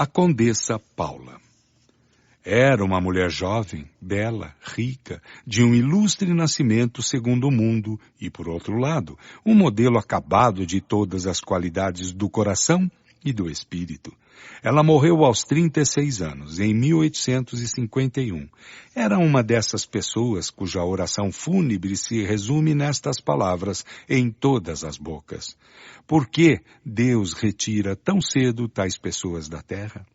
A Condessa Paula. Era uma mulher jovem, bela, rica, de um ilustre nascimento segundo o mundo e, por outro lado, um modelo acabado de todas as qualidades do coração e do espírito. Ela morreu aos 36 anos, em 1851. Era uma dessas pessoas cuja oração fúnebre se resume nestas palavras em todas as bocas. Por que Deus retira tão cedo tais pessoas da terra?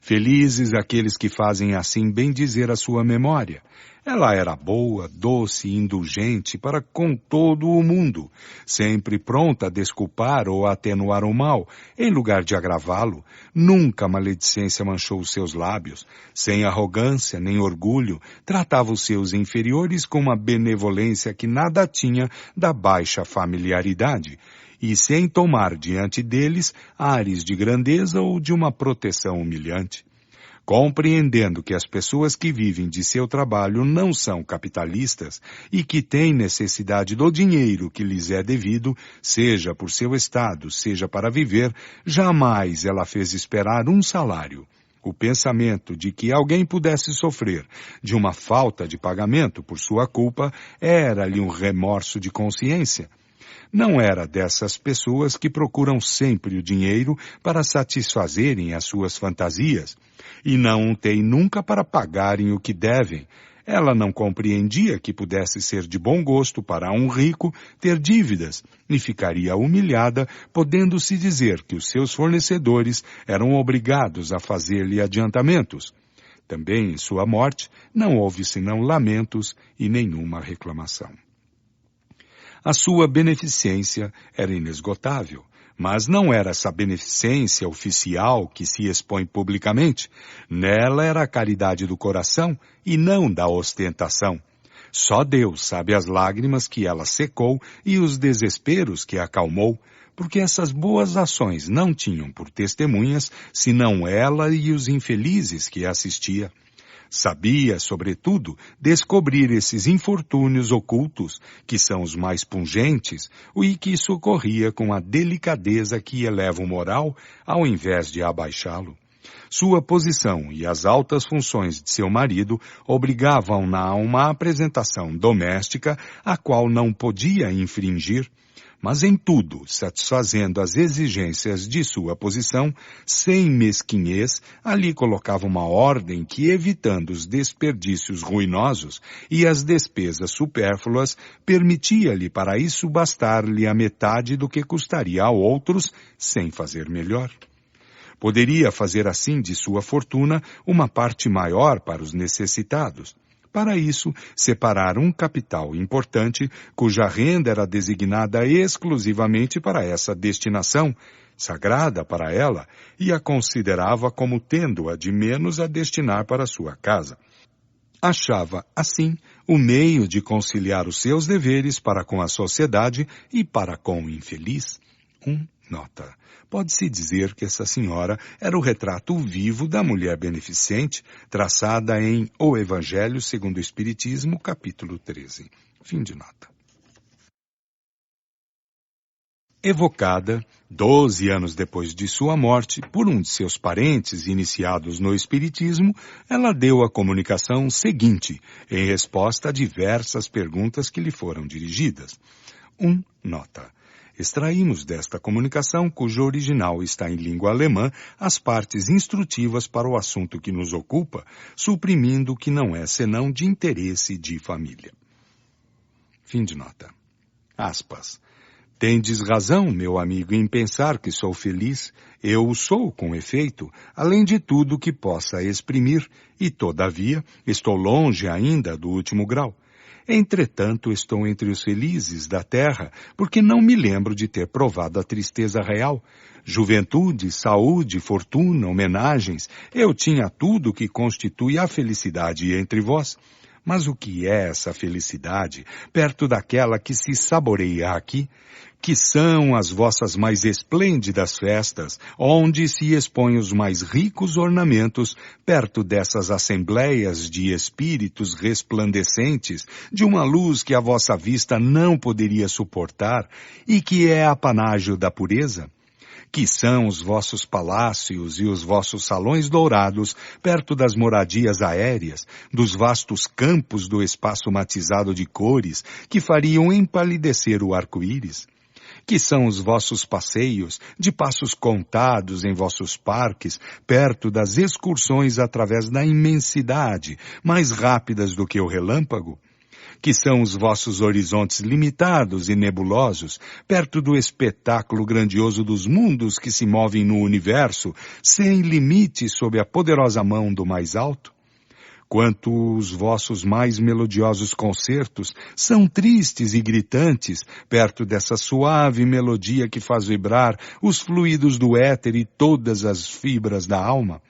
Felizes aqueles que fazem assim bendizer a sua memória. Ela era boa, doce e indulgente para com todo o mundo, sempre pronta a desculpar ou a atenuar o mal, em lugar de agravá-lo. Nunca a maledicência manchou os seus lábios. Sem arrogância nem orgulho, tratava os seus inferiores com uma benevolência que nada tinha da baixa familiaridade, e sem tomar diante deles ares de grandeza ou de uma proteção humilhante. Compreendendo que as pessoas que vivem de seu trabalho não são capitalistas e que têm necessidade do dinheiro que lhes é devido, seja por seu estado, seja para viver, jamais ela fez esperar um salário. O pensamento de que alguém pudesse sofrer de uma falta de pagamento por sua culpa era-lhe um remorso de consciência. Não era dessas pessoas que procuram sempre o dinheiro para satisfazerem as suas fantasias, e não tem nunca para pagarem o que devem. Ela não compreendia que pudesse ser de bom gosto para um rico ter dívidas, e ficaria humilhada, podendo-se dizer que os seus fornecedores eram obrigados a fazer-lhe adiantamentos. Também em sua morte não houve senão lamentos e nenhuma reclamação. A sua beneficência era inesgotável, mas não era essa beneficência oficial que se expõe publicamente. Nela era a caridade do coração e não da ostentação. Só Deus sabe as lágrimas que ela secou e os desesperos que acalmou, porque essas boas ações não tinham por testemunhas senão ela e os infelizes que assistia. Sabia, sobretudo, descobrir esses infortúnios ocultos, que são os mais pungentes, e que socorria com a delicadeza que eleva o moral, ao invés de abaixá-lo. Sua posição e as altas funções de seu marido obrigavam-na a uma apresentação doméstica, a qual não podia infringir, mas em tudo, satisfazendo as exigências de sua posição, sem mesquinhez, ali colocava uma ordem que, evitando os desperdícios ruinosos e as despesas supérfluas, permitia-lhe para isso bastar-lhe a metade do que custaria a outros, sem fazer melhor. Poderia fazer assim de sua fortuna uma parte maior para os necessitados. Para isso, separar um capital importante, cuja renda era designada exclusivamente para essa destinação, sagrada para ela, e a considerava como tendo-a de menos a destinar para sua casa. Achava, assim, o meio de conciliar os seus deveres para com a sociedade e para com o infeliz. Nota. Pode-se dizer que essa senhora era o retrato vivo da mulher beneficente, traçada em O Evangelho segundo o Espiritismo, capítulo 13. Fim de nota. Evocada, 12 anos depois de sua morte, por um de seus parentes iniciados no Espiritismo, ela deu a comunicação seguinte, em resposta a diversas perguntas que lhe foram dirigidas. Nota. Extraímos desta comunicação, cujo original está em língua alemã, as partes instrutivas para o assunto que nos ocupa, suprimindo o que não é senão de interesse de família. Fim de nota. Aspas. Tendes razão, meu amigo, em pensar que sou feliz. Eu o sou, com efeito, além de tudo que possa exprimir, e, todavia, estou longe ainda do último grau. Entretanto, estou entre os felizes da terra, porque não me lembro de ter provado a tristeza real. Juventude, saúde, fortuna, homenagens, eu tinha tudo que constitui a felicidade entre vós. Mas o que é essa felicidade, perto daquela que se saboreia aqui? Que são as vossas mais esplêndidas festas, onde se expõem os mais ricos ornamentos, perto dessas assembleias de espíritos resplandecentes, de uma luz que a vossa vista não poderia suportar, e que é apanágio da pureza? Que são os vossos palácios e os vossos salões dourados perto das moradias aéreas, dos vastos campos do espaço matizado de cores que fariam empalidecer o arco-íris? Que são os vossos passeios, de passos contados em vossos parques, perto das excursões através da imensidade, mais rápidas do que o relâmpago? Que são os vossos horizontes limitados e nebulosos, perto do espetáculo grandioso dos mundos que se movem no universo, sem limite sob a poderosa mão do mais alto? Quanto os vossos mais melodiosos concertos são tristes e gritantes perto dessa suave melodia que faz vibrar os fluidos do éter e todas as fibras da alma.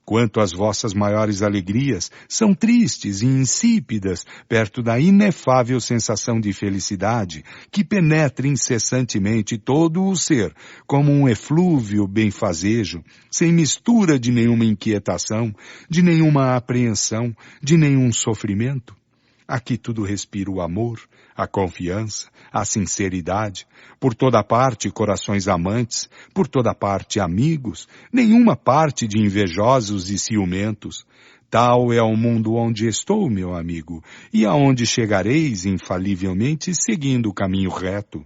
Quanto as vossas maiores alegrias são tristes e insípidas perto da inefável sensação de felicidade que penetra incessantemente todo o ser como um eflúvio benfazejo, sem mistura de nenhuma inquietação, de nenhuma apreensão, de nenhum sofrimento. Aqui tudo respira o amor, a confiança, a sinceridade, por toda parte corações amantes, por toda parte amigos, nenhuma parte de invejosos e ciumentos. Tal é o mundo onde estou, meu amigo, e aonde chegareis infalivelmente seguindo o caminho reto.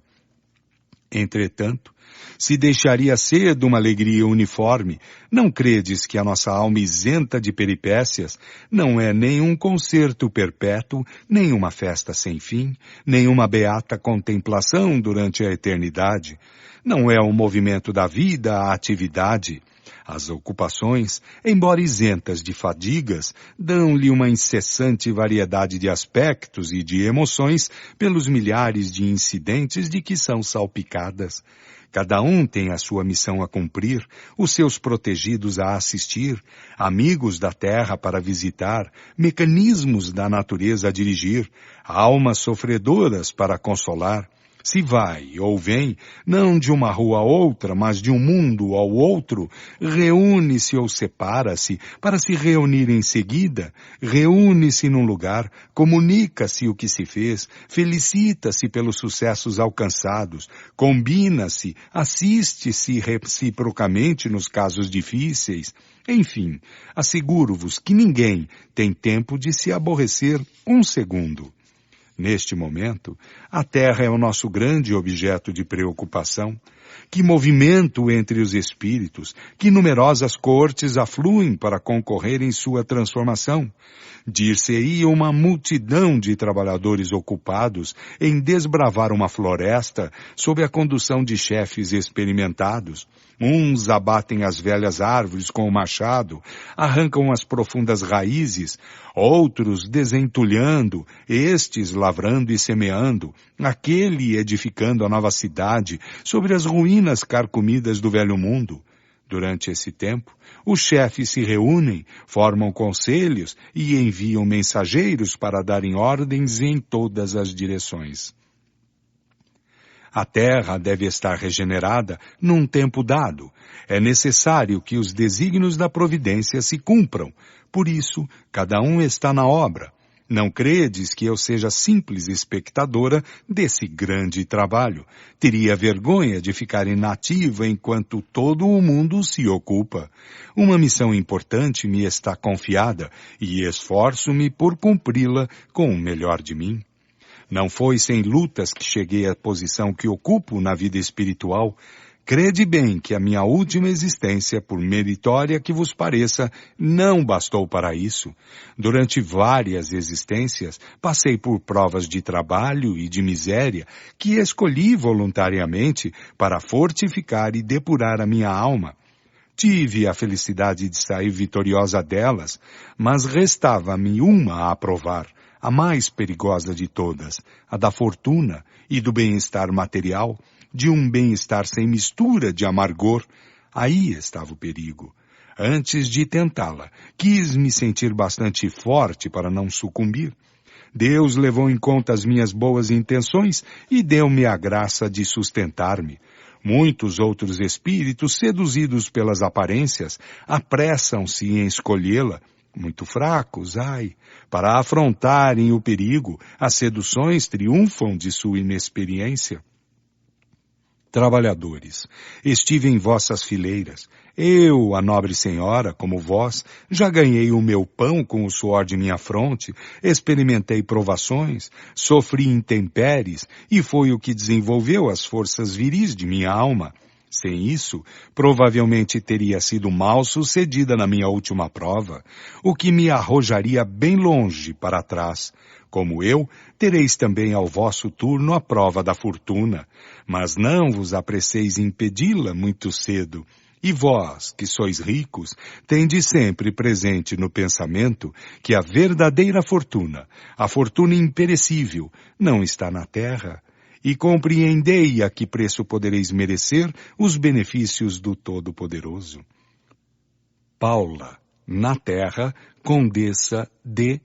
Entretanto, se deixaria ser de uma alegria uniforme, não credes que a nossa alma isenta de peripécias não é nem um concerto perpétuo, nem uma festa sem fim, nem uma beata contemplação durante a eternidade? Não é o movimento da vida a atividade? As ocupações, embora isentas de fadigas, dão-lhe uma incessante variedade de aspectos e de emoções pelos milhares de incidentes de que são salpicadas. Cada um tem a sua missão a cumprir, os seus protegidos a assistir, amigos da terra para visitar, mecanismos da natureza a dirigir, almas sofredoras para consolar. Se vai ou vem, não de uma rua a outra, mas de um mundo ao outro, reúne-se ou separa-se para se reunir em seguida, reúne-se num lugar, comunica-se o que se fez, felicita-se pelos sucessos alcançados, combina-se, assiste-se reciprocamente nos casos difíceis. Enfim, asseguro-vos que ninguém tem tempo de se aborrecer um segundo. Neste momento, a Terra é o nosso grande objeto de preocupação. Que movimento entre os espíritos, que numerosas cortes afluem para concorrer em sua transformação. Dir-se-ia uma multidão de trabalhadores ocupados em desbravar uma floresta sob a condução de chefes experimentados. Uns abatem as velhas árvores com o machado, arrancam as profundas raízes, outros desentulhando, estes lavrando e semeando, aquele edificando a nova cidade sobre as ruínas carcomidas do velho mundo. Durante esse tempo, os chefes se reúnem, formam conselhos e enviam mensageiros para darem ordens em todas as direções. A terra deve estar regenerada num tempo dado. É necessário que os desígnios da providência se cumpram. Por isso, cada um está na obra. Não credes que eu seja simples espectadora desse grande trabalho. Teria vergonha de ficar inativa enquanto todo o mundo se ocupa. Uma missão importante me está confiada e esforço-me por cumpri-la com o melhor de mim. Não foi sem lutas que cheguei à posição que ocupo na vida espiritual. Crede bem que a minha última existência, por meritória que vos pareça, não bastou para isso. Durante várias existências, passei por provas de trabalho e de miséria que escolhi voluntariamente para fortificar e depurar a minha alma. Tive a felicidade de sair vitoriosa delas, mas restava-me uma a provar, a mais perigosa de todas, a da fortuna e do bem-estar material, de um bem-estar sem mistura de amargor. Aí estava o perigo. Antes de tentá-la, quis me sentir bastante forte para não sucumbir. Deus levou em conta as minhas boas intenções e deu-me a graça de sustentar-me. Muitos outros espíritos, seduzidos pelas aparências, apressam-se em escolhê-la. Muito fracos, para afrontarem o perigo, as seduções triunfam de sua inexperiência. Trabalhadores, estive em vossas fileiras. Eu, a nobre senhora, como vós, já ganhei o meu pão com o suor de minha fronte, experimentei provações, sofri intempéries, e foi o que desenvolveu as forças viris de minha alma. Sem isso, provavelmente teria sido mal sucedida na minha última prova, o que me arrojaria bem longe para trás. Como eu, tereis também ao vosso turno a prova da fortuna, mas não vos apresseis impedi-la muito cedo. E vós, que sois ricos, tendes sempre presente no pensamento que a verdadeira fortuna, a fortuna imperecível, não está na terra. E compreendei a que preço podereis merecer os benefícios do Todo-Poderoso. Paula, na terra, condessa de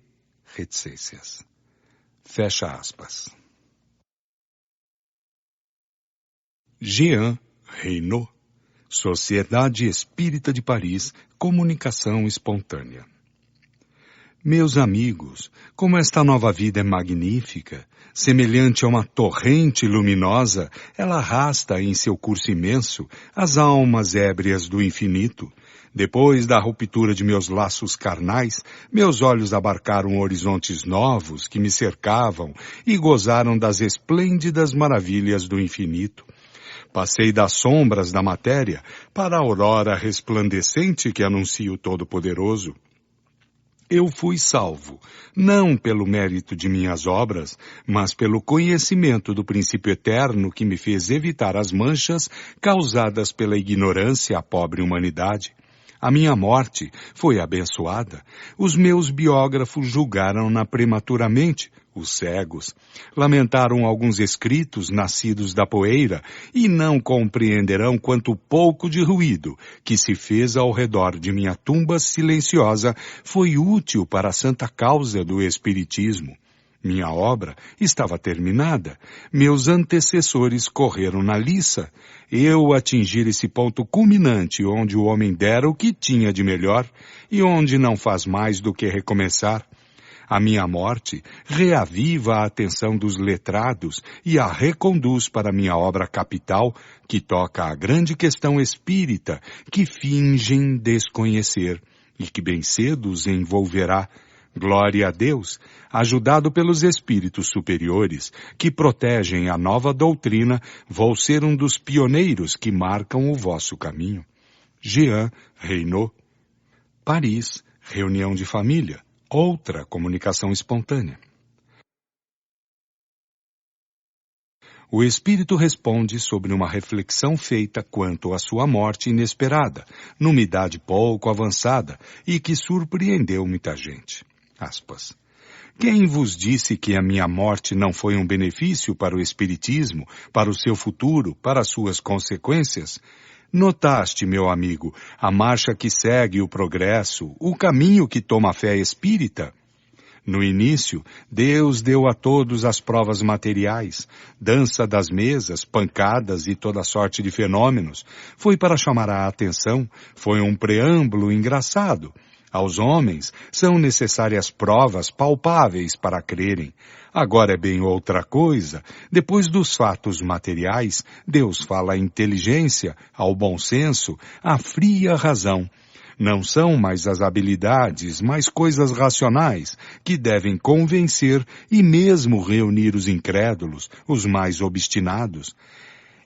reticências. Fecha aspas. Jean Reynaud, Sociedade Espírita de Paris, Comunicação Espontânea. Meus amigos, como esta nova vida é magnífica, semelhante a uma torrente luminosa, ela arrasta em seu curso imenso as almas ébrias do infinito. Depois da ruptura de meus laços carnais, meus olhos abarcaram horizontes novos que me cercavam e gozaram das esplêndidas maravilhas do infinito. Passei das sombras da matéria para a aurora resplandecente que anuncia o Todo-Poderoso. Eu fui salvo, não pelo mérito de minhas obras, mas pelo conhecimento do princípio eterno que me fez evitar as manchas causadas pela ignorância à pobre humanidade. A minha morte foi abençoada. Os meus biógrafos julgaram-na prematuramente, os cegos. Lamentaram alguns escritos nascidos da poeira e não compreenderão quanto pouco de ruído que se fez ao redor de minha tumba silenciosa foi útil para a santa causa do Espiritismo. Minha obra estava terminada. Meus antecessores correram na liça. Eu atingir esse ponto culminante onde o homem dera o que tinha de melhor e onde não faz mais do que recomeçar. A minha morte reaviva a atenção dos letrados e a reconduz para minha obra capital, que toca a grande questão espírita que fingem desconhecer e que bem cedo os envolverá. Glória a Deus, ajudado pelos espíritos superiores que protegem a nova doutrina, vou ser um dos pioneiros que marcam o vosso caminho. Jean Reynaud. Paris, reunião de família, outra comunicação espontânea. O espírito responde sobre uma reflexão feita quanto à sua morte inesperada, numa idade pouco avançada e que surpreendeu muita gente. Aspas. Quem vos disse que a minha morte não foi um benefício para o espiritismo, para o seu futuro, para as suas consequências? Notaste, meu amigo, a marcha que segue o progresso, o caminho que toma a fé espírita? No início, Deus deu a todos as provas materiais, dança das mesas, pancadas e toda sorte de fenômenos. Foi para chamar a atenção, foi um preâmbulo engraçado. Aos homens são necessárias provas palpáveis para crerem. Agora é bem outra coisa. Depois dos fatos materiais, Deus fala à inteligência, ao bom senso, à fria razão. Não são mais as habilidades, mas coisas racionais, que devem convencer e mesmo reunir os incrédulos, os mais obstinados.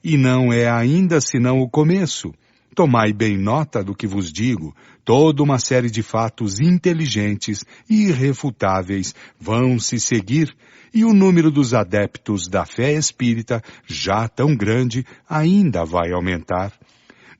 E não é ainda senão o começo. Tomai bem nota do que vos digo, toda uma série de fatos inteligentes e irrefutáveis vão se seguir, e o número dos adeptos da fé espírita, já tão grande, ainda vai aumentar.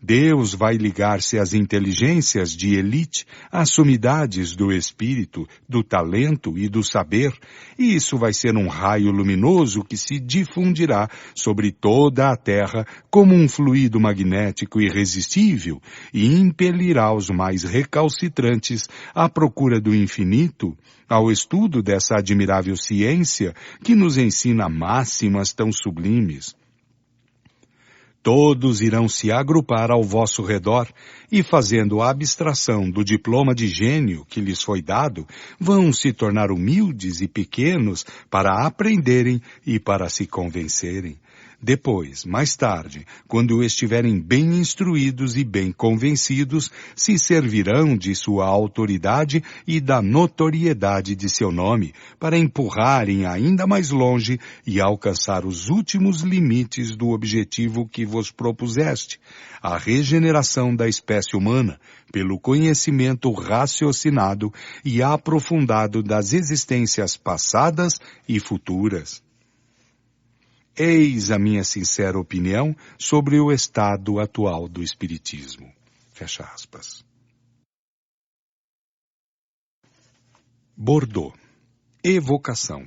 Deus vai ligar-se às inteligências de elite, às sumidades do espírito, do talento e do saber, e isso vai ser um raio luminoso que se difundirá sobre toda a terra como um fluido magnético irresistível e impelirá os mais recalcitrantes à procura do infinito, ao estudo dessa admirável ciência que nos ensina máximas tão sublimes. Todos irão se agrupar ao vosso redor e, fazendo a abstração do diploma de gênio que lhes foi dado, vão se tornar humildes e pequenos para aprenderem e para se convencerem. Depois, mais tarde, quando estiverem bem instruídos e bem convencidos, se servirão de sua autoridade e da notoriedade de seu nome para empurrarem ainda mais longe e alcançar os últimos limites do objetivo que vos propuseste, a regeneração da espécie humana pelo conhecimento raciocinado e aprofundado das existências passadas e futuras. Eis a minha sincera opinião sobre o estado atual do Espiritismo. Fecha aspas. Bordeaux. Evocação.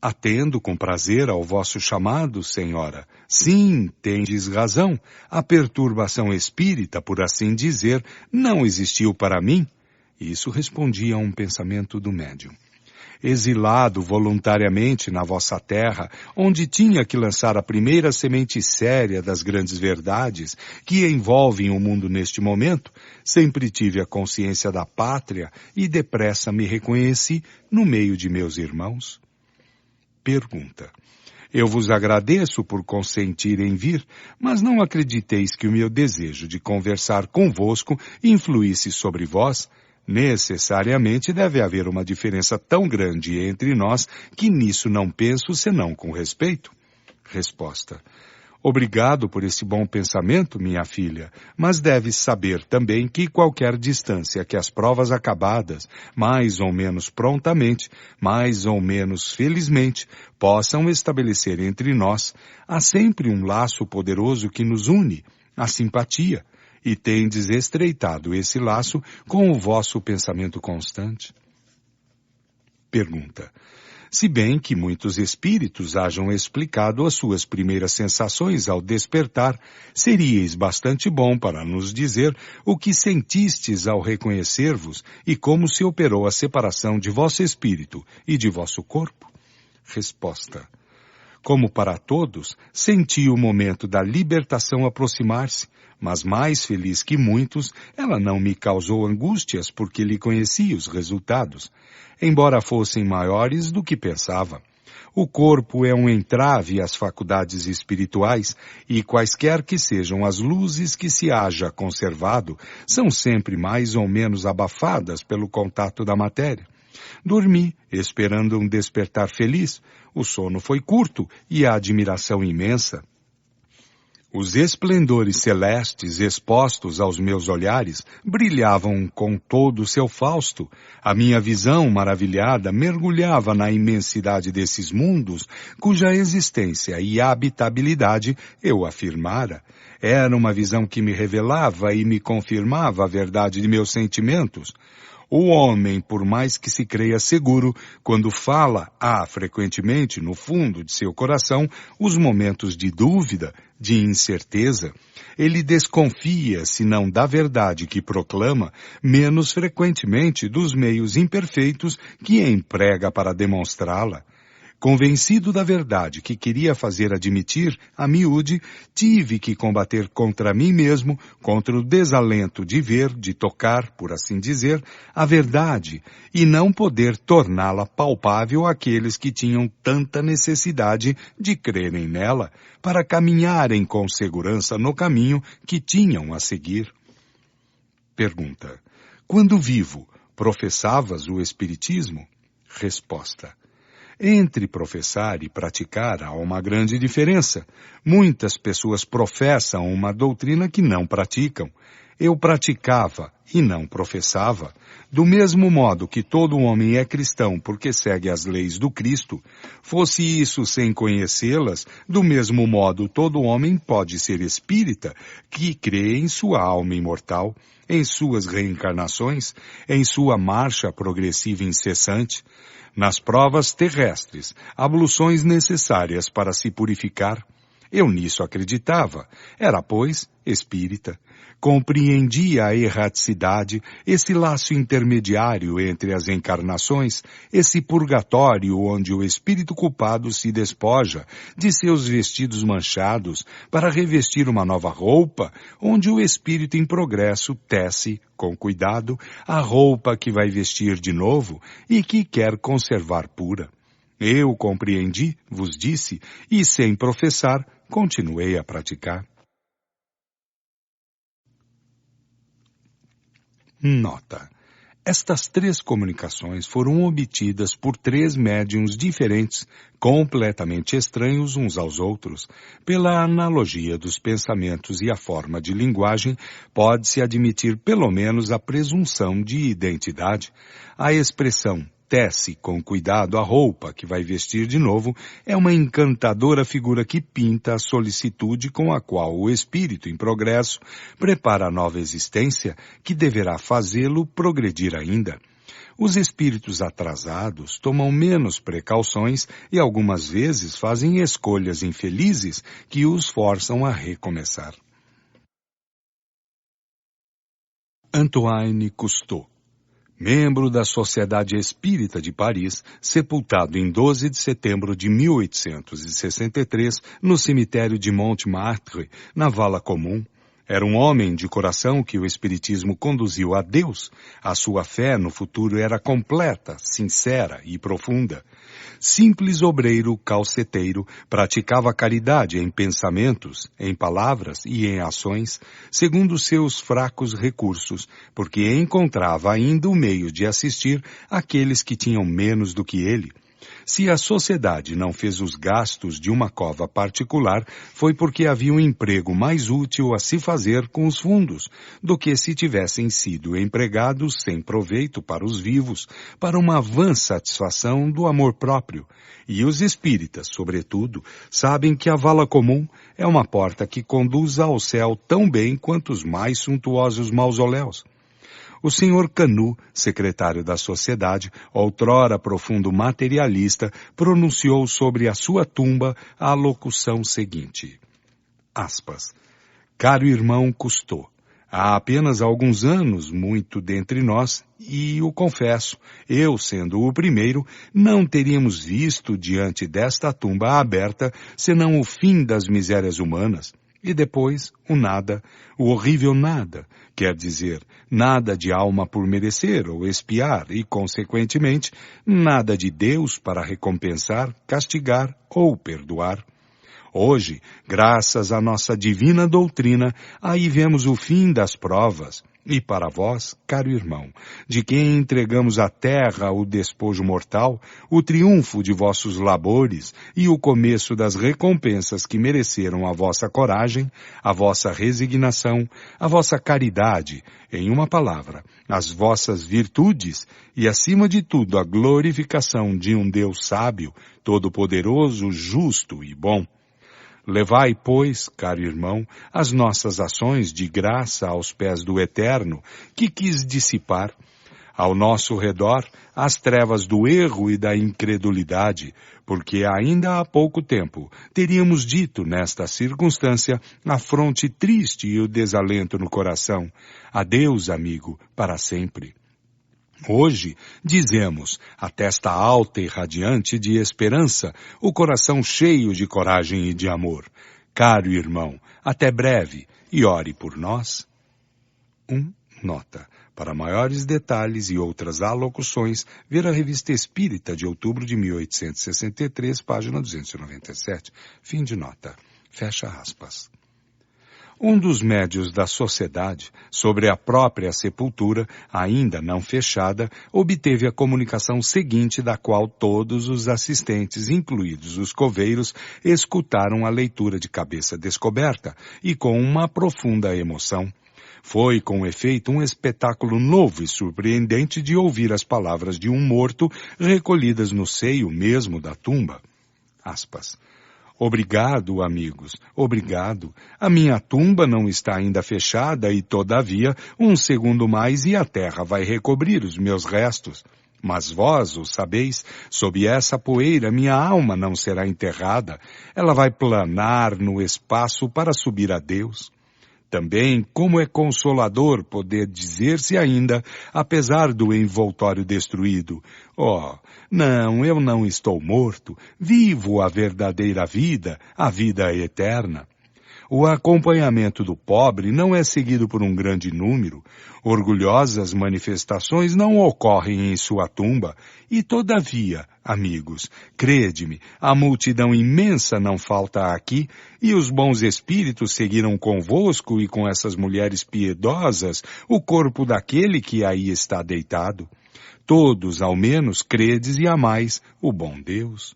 Atendo com prazer ao vosso chamado, senhora. Sim, tendes razão. A perturbação espírita, por assim dizer, não existiu para mim. Isso respondia a um pensamento do médium. Exilado voluntariamente na vossa terra, onde tinha que lançar a primeira semente séria das grandes verdades que envolvem o mundo neste momento, sempre tive a consciência da pátria e depressa me reconheci no meio de meus irmãos. Pergunta. Eu vos agradeço por consentir em vir, mas não acrediteis que o meu desejo de conversar convosco influísse sobre vós. Necessariamente deve haver uma diferença tão grande entre nós que nisso não penso senão com respeito. Resposta. Obrigado por esse bom pensamento, minha filha, mas deves saber também que qualquer distância que as provas acabadas, mais ou menos prontamente, mais ou menos felizmente, possam estabelecer entre nós, há sempre um laço poderoso que nos une, a simpatia, e tendes estreitado esse laço com o vosso pensamento constante. Pergunta. Se bem que muitos espíritos hajam explicado as suas primeiras sensações ao despertar, seríeis bastante bom para nos dizer o que sentistes ao reconhecer-vos e como se operou a separação de vosso espírito e de vosso corpo? Resposta. Como para todos, senti o momento da libertação aproximar-se, mas mais feliz que muitos, ela não me causou angústias porque lhe conhecia os resultados, embora fossem maiores do que pensava. O corpo é um entrave às faculdades espirituais e quaisquer que sejam as luzes que se haja conservado, são sempre mais ou menos abafadas pelo contato da matéria. Dormi, esperando um despertar feliz. O sono foi curto e a admiração imensa. Os esplendores celestes expostos aos meus olhares brilhavam com todo o seu fausto. A minha visão maravilhada mergulhava na imensidade desses mundos, cuja existência e habitabilidade eu afirmara. Era uma visão que me revelava e me confirmava a verdade de meus sentimentos. O homem, por mais que se creia seguro, quando fala, há frequentemente, no fundo de seu coração, os momentos de dúvida, de incerteza. Ele desconfia, se não da verdade que proclama, menos frequentemente dos meios imperfeitos que emprega para demonstrá-la. Convencido da verdade que queria fazer admitir, a miúde, tive que combater contra mim mesmo, contra o desalento de ver, de tocar, por assim dizer, a verdade, e não poder torná-la palpável àqueles que tinham tanta necessidade de crerem nela, para caminharem com segurança no caminho que tinham a seguir. Pergunta. Quando vivo, professavas o Espiritismo? Resposta. Entre professar e praticar há uma grande diferença. Muitas pessoas professam uma doutrina que não praticam. Eu praticava e não professava. Do mesmo modo que todo homem é cristão porque segue as leis do Cristo, fosse isso sem conhecê-las, do mesmo modo todo homem pode ser espírita, que crê em sua alma imortal, em suas reencarnações, em sua marcha progressiva incessante, nas provas terrestres, abluções necessárias para se purificar. Eu nisso acreditava. Era, pois, espírita. Compreendia a erraticidade, esse laço intermediário entre as encarnações, esse purgatório onde o espírito culpado se despoja de seus vestidos manchados para revestir uma nova roupa, onde o espírito em progresso tece, com cuidado, a roupa que vai vestir de novo e que quer conservar pura. Eu compreendi, vos disse, e sem professar, continuei a praticar. Nota. Estas 3 comunicações foram obtidas por 3 médiuns diferentes, completamente estranhos uns aos outros. Pela analogia dos pensamentos e a forma de linguagem, pode-se admitir pelo menos a presunção de identidade. A expressão tece com cuidado a roupa que vai vestir de novo é uma encantadora figura que pinta a solicitude com a qual o espírito em progresso prepara a nova existência que deverá fazê-lo progredir ainda. Os espíritos atrasados tomam menos precauções e algumas vezes fazem escolhas infelizes que os forçam a recomeçar. Antoine Cousteau, membro da Sociedade Espírita de Paris, sepultado em 12 de setembro de 1863 no cemitério de Montmartre, na Vala Comum. Era um homem de coração que o Espiritismo conduziu a Deus. A sua fé no futuro era completa, sincera e profunda. Simples obreiro calceteiro, praticava caridade em pensamentos, em palavras e em ações, segundo seus fracos recursos, porque encontrava ainda o meio de assistir aqueles que tinham menos do que ele. Se a sociedade não fez os gastos de uma cova particular, foi porque havia um emprego mais útil a se fazer com os fundos, do que se tivessem sido empregados sem proveito para os vivos, para uma vã satisfação do amor próprio. E os espíritas, sobretudo, sabem que a vala comum é uma porta que conduz ao céu tão bem quanto os mais suntuosos mausoléus. O Sr. Canut, secretário da sociedade, outrora profundo materialista, pronunciou sobre a sua tumba a locução seguinte. Aspas. Caro irmão Cousteau, há apenas alguns anos, muito dentre nós, e o confesso, eu sendo o primeiro, não teríamos visto diante desta tumba aberta senão o fim das misérias humanas. E depois, o nada, o horrível nada, quer dizer, nada de alma por merecer ou expiar e, consequentemente, nada de Deus para recompensar, castigar ou perdoar. Hoje, graças à nossa divina doutrina, aí vemos o fim das provas. E para vós, caro irmão, de quem entregamos à terra o despojo mortal, o triunfo de vossos labores e o começo das recompensas que mereceram a vossa coragem, a vossa resignação, a vossa caridade, em uma palavra, as vossas virtudes e, acima de tudo, a glorificação de um Deus sábio, todo-poderoso, justo e bom. Levai, pois, caro irmão, as nossas ações de graça aos pés do Eterno, que quis dissipar, ao nosso redor, as trevas do erro e da incredulidade, porque ainda há pouco tempo teríamos dito nesta circunstância a fronte triste e o desalento no coração. Adeus, amigo, para sempre. Hoje, dizemos, a testa alta e radiante de esperança, o coração cheio de coragem e de amor. Caro irmão, até breve, e ore por nós. Nota. Para maiores detalhes e outras alocuções, ver a Revista Espírita de outubro de 1863, página 297. Fim de nota. Fecha aspas. Um dos médios da sociedade, sobre a própria sepultura, ainda não fechada, obteve a comunicação seguinte, da qual todos os assistentes, incluídos os coveiros, escutaram a leitura de cabeça descoberta e com uma profunda emoção. Foi, com efeito, um espetáculo novo e surpreendente de ouvir as palavras de um morto recolhidas no seio mesmo da tumba. Aspas. Obrigado, amigos, obrigado. A minha tumba não está ainda fechada e, todavia, um segundo mais e a terra vai recobrir os meus restos. Mas vós o sabeis, sob essa poeira minha alma não será enterrada. Ela vai planar no espaço para subir a Deus. Também, como é consolador poder dizer-se ainda, apesar do envoltório destruído, não, eu não estou morto, vivo a verdadeira vida, a vida eterna. O acompanhamento do pobre não é seguido por um grande número. Orgulhosas manifestações não ocorrem em sua tumba. E todavia, amigos, crede-me, a multidão imensa não falta aqui, e os bons espíritos seguiram convosco e com essas mulheres piedosas o corpo daquele que aí está deitado. Todos, ao menos, credes e amais o bom Deus.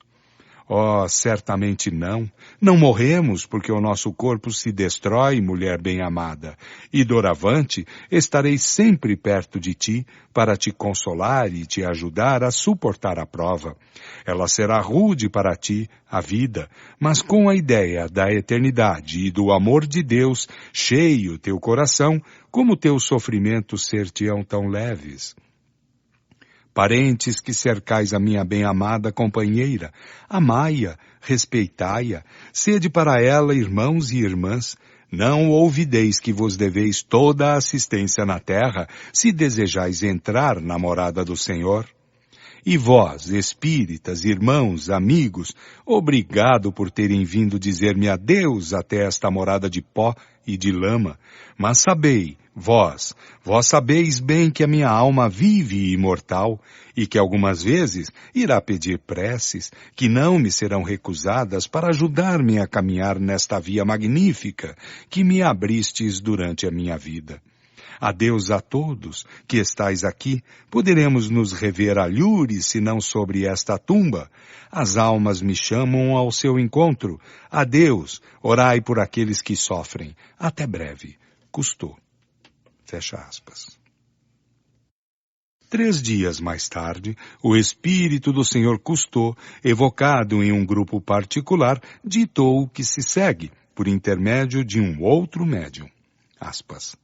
Oh, certamente não. Não morremos porque o nosso corpo se destrói, mulher bem-amada. E doravante estarei sempre perto de ti para te consolar e te ajudar a suportar a prova. Ela será rude para ti, a vida, mas com a ideia da eternidade e do amor de Deus cheio teu coração, como teus sofrimentos ser-te-ão tão leves. Parentes que cercais a minha bem-amada companheira, amai-a, respeitai-a, sede para ela irmãos e irmãs. Não ouvideis que vos deveis toda a assistência na terra, se desejais entrar na morada do Senhor. E vós, espíritas, irmãos, amigos, obrigado por terem vindo dizer-me adeus até esta morada de pó e de lama. Mas sabei, vós sabeis bem que a minha alma vive imortal e que algumas vezes irá pedir preces que não me serão recusadas para ajudar-me a caminhar nesta via magnífica que me abristes durante a minha vida. Adeus a todos que estais aqui, poderemos nos rever alhures, se não sobre esta tumba. As almas me chamam ao seu encontro. Adeus, orai por aqueles que sofrem. Até breve. Cousteau. Fecha aspas. 3 dias mais tarde, o espírito do Sr. Cousteau, evocado em um grupo particular, ditou o que se segue, por intermédio de um outro médium. Aspas.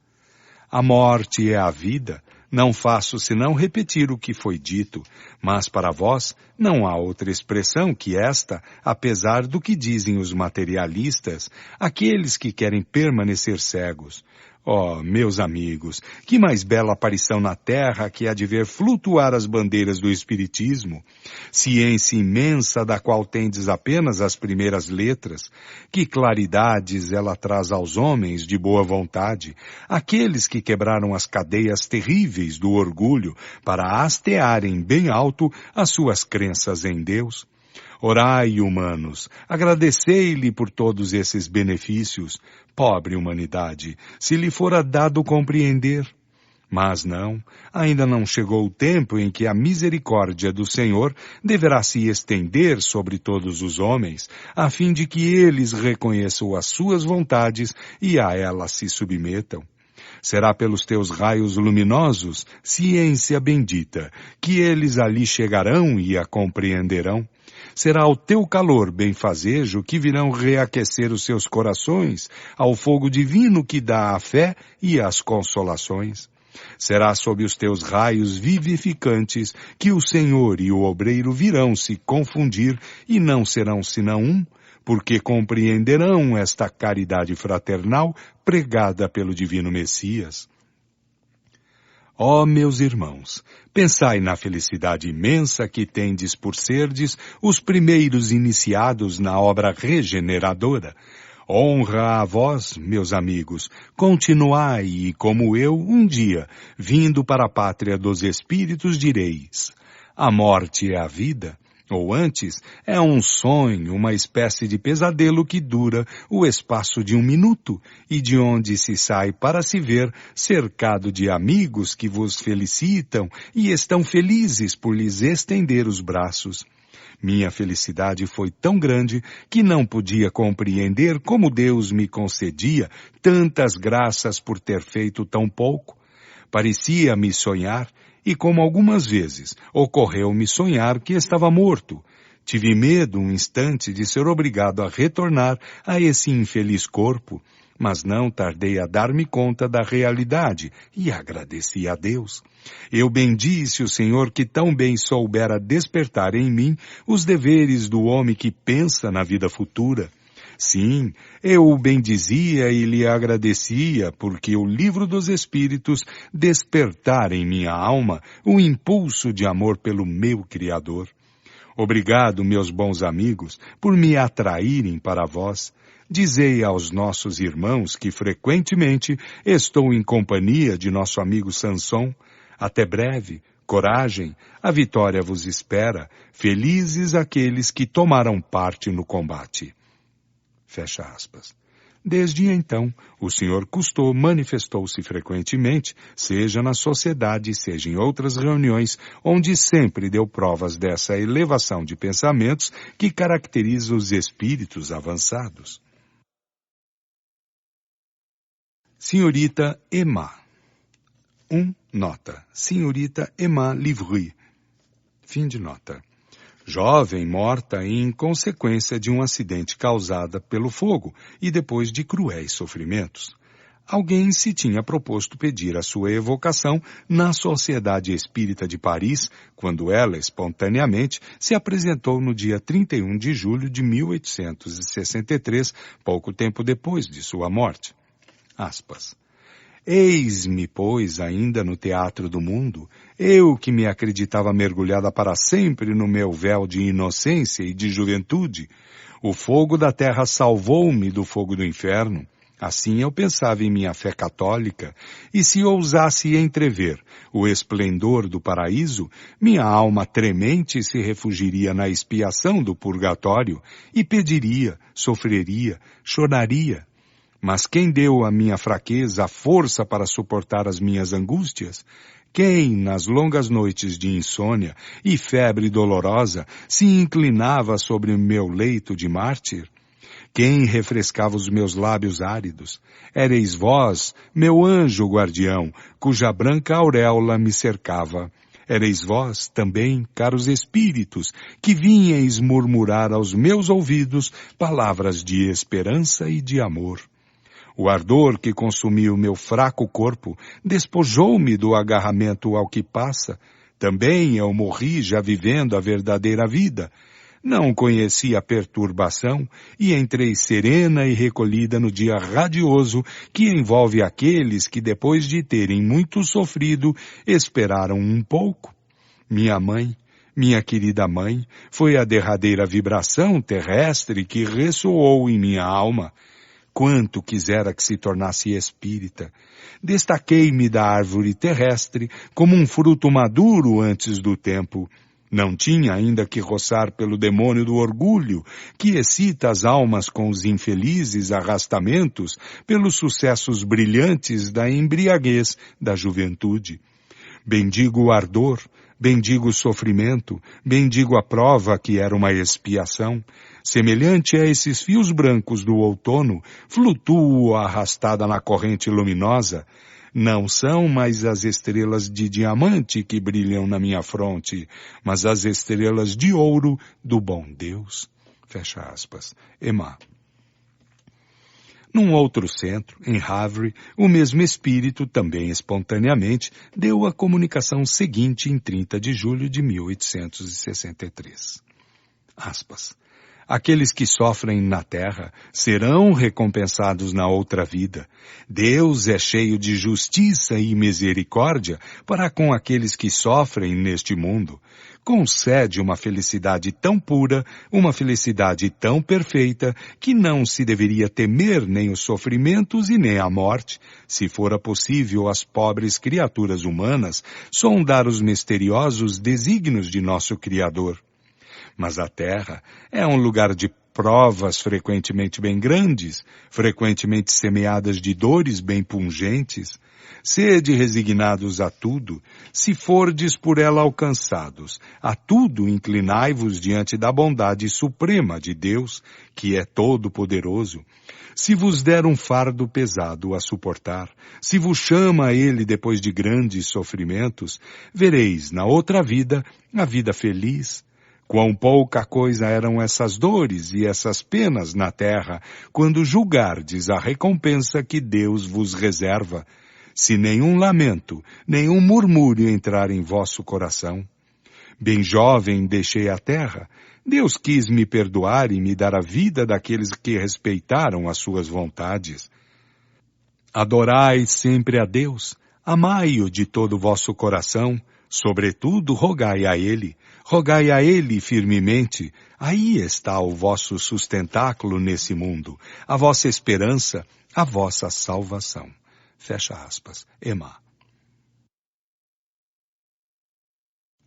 A morte é a vida, não faço senão repetir o que foi dito, mas para vós não há outra expressão que esta, apesar do que dizem os materialistas, aqueles que querem permanecer cegos. Oh, meus amigos, que mais bela aparição na terra que há de ver flutuar as bandeiras do Espiritismo, ciência imensa da qual tendes apenas as primeiras letras, que claridades ela traz aos homens de boa vontade, aqueles que quebraram as cadeias terríveis do orgulho para hastearem bem alto as suas crenças em Deus. Orai, humanos, agradecei-lhe por todos esses benefícios, pobre humanidade, se lhe fora dado compreender. Mas não, ainda não chegou o tempo em que a misericórdia do Senhor deverá se estender sobre todos os homens, a fim de que eles reconheçam as suas vontades e a elas se submetam. Será pelos teus raios luminosos, ciência bendita, que eles ali chegarão e a compreenderão. Será o teu calor benfazejo que virão reaquecer os seus corações ao fogo divino que dá a fé e as consolações. Será sob os teus raios vivificantes que o Senhor e o obreiro virão se confundir e não serão senão um, porque compreenderão esta caridade fraternal pregada pelo divino Messias. Ó meus irmãos, pensai na felicidade imensa que tendes por serdes os primeiros iniciados na obra regeneradora. Honra a vós, meus amigos, continuai e, como eu, um dia, vindo para a pátria dos espíritos, direis, a morte é a vida, ou antes, é um sonho, uma espécie de pesadelo que dura o espaço de 1 minuto e de onde se sai para se ver cercado de amigos que vos felicitam e estão felizes por lhes estender os braços. Minha felicidade foi tão grande que não podia compreender como Deus me concedia tantas graças por ter feito tão pouco. Parecia-me sonhar, e como algumas vezes ocorreu-me sonhar que estava morto, tive medo um instante de ser obrigado a retornar a esse infeliz corpo, mas não tardei a dar-me conta da realidade e agradeci a Deus. Eu bendisse o Senhor que tão bem soubera despertar em mim os deveres do homem que pensa na vida futura. Sim, eu o bendizia e lhe agradecia, porque o livro dos Espíritos despertara em minha alma o impulso de amor pelo meu Criador. Obrigado, meus bons amigos, por me atraírem para vós. dizei aos nossos irmãos que frequentemente estou em companhia de nosso amigo Sansão. Até breve, coragem, a vitória vos espera, felizes aqueles que tomaram parte no combate. Fecha aspas. Desde então, o Sr. Cousteau manifestou-se frequentemente, seja na sociedade, seja em outras reuniões, onde sempre deu provas dessa elevação de pensamentos que caracteriza os espíritos avançados. Senhorita Emma. 1. Nota. Senhorita Emma Livry. Fim de nota. Jovem morta em consequência de um acidente causado pelo fogo e depois de cruéis sofrimentos. Alguém se tinha proposto pedir a sua evocação na Sociedade Espírita de Paris, quando ela, espontaneamente, se apresentou no dia 31 de julho de 1863, pouco tempo depois de sua morte. Aspas. Eis-me, pois, ainda no teatro do mundo, eu que me acreditava mergulhada para sempre no meu véu de inocência e de juventude. O fogo da terra salvou-me do fogo do inferno. Assim eu pensava em minha fé católica, e se ousasse entrever o esplendor do paraíso, minha alma tremente se refugiria na expiação do purgatório e pediria, sofreria, choraria. Mas quem deu à minha fraqueza a força para suportar as minhas angústias? Quem, nas longas noites de insônia e febre dolorosa, se inclinava sobre o meu leito de mártir? Quem refrescava os meus lábios áridos? Éreis vós, meu anjo guardião, cuja branca auréola me cercava. Éreis vós, também, caros espíritos, que vinhais murmurar aos meus ouvidos palavras de esperança e de amor. O ardor que consumiu meu fraco corpo despojou-me do agarramento ao que passa. Também eu morri já vivendo a verdadeira vida. Não conheci a perturbação e entrei serena e recolhida no dia radioso que envolve aqueles que, depois de terem muito sofrido, esperaram um pouco. Minha mãe, minha querida mãe, foi a derradeira vibração terrestre que ressoou em minha alma. Quanto quisera que se tornasse espírita. Destaquei-me da árvore terrestre como um fruto maduro antes do tempo. Não tinha ainda que roçar pelo demônio do orgulho, que excita as almas com os infelizes arrastamentos pelos sucessos brilhantes da embriaguez da juventude. Bendigo o ardor, bendigo o sofrimento, bendigo a prova que era uma expiação. Semelhante a esses fios brancos do outono, flutuo arrastada na corrente luminosa. Não são mais as estrelas de diamante que brilham na minha fronte, mas as estrelas de ouro do bom Deus. Fecha aspas. Emma. Num outro centro, em Havre, o mesmo espírito, também espontaneamente, deu a comunicação seguinte em 30 de julho de 1863. Aspas. Aqueles que sofrem na terra serão recompensados na outra vida. Deus é cheio de justiça e misericórdia para com aqueles que sofrem neste mundo. Concede uma felicidade tão pura, uma felicidade tão perfeita, que não se deveria temer nem os sofrimentos e nem a morte, se fora possível às pobres criaturas humanas sondar os misteriosos desígnios de nosso Criador. Mas a terra é um lugar de provas frequentemente bem grandes, frequentemente semeadas de dores bem pungentes. Sede resignados a tudo, se fordes por ela alcançados. A tudo inclinai-vos diante da bondade suprema de Deus, que é todo-poderoso. Se vos der um fardo pesado a suportar, se vos chama a ele depois de grandes sofrimentos, vereis na outra vida a vida feliz. Quão pouca coisa eram essas dores e essas penas na terra, quando julgardes a recompensa que Deus vos reserva, se nenhum lamento, nenhum murmúrio entrar em vosso coração. Bem jovem deixei a terra, Deus quis me perdoar e me dar a vida daqueles que respeitaram as suas vontades. Adorai sempre a Deus, Amai-o de todo o vosso coração, sobretudo rogai a ele firmemente, aí está o vosso sustentáculo nesse mundo, a vossa esperança, a vossa salvação. Fecha aspas. Emma.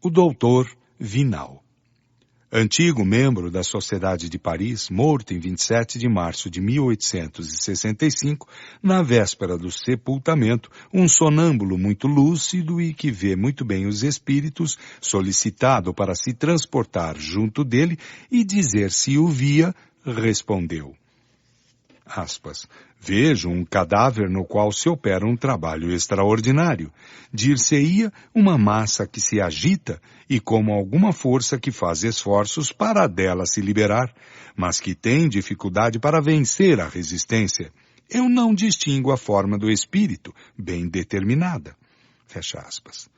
O doutor Vinal. Antigo membro da Sociedade de Paris, morto em 27 de março de 1865, na véspera do sepultamento, um sonâmbulo muito lúcido e que vê muito bem os espíritos, solicitado para se transportar junto dele e dizer se o via, respondeu, aspas, vejo um cadáver no qual se opera um trabalho extraordinário. Dir-se-ia uma massa que se agita e como alguma força que faz esforços para dela se liberar, mas que tem dificuldade para vencer a resistência. Eu não distingo a forma do espírito, bem determinada. Fecha aspas.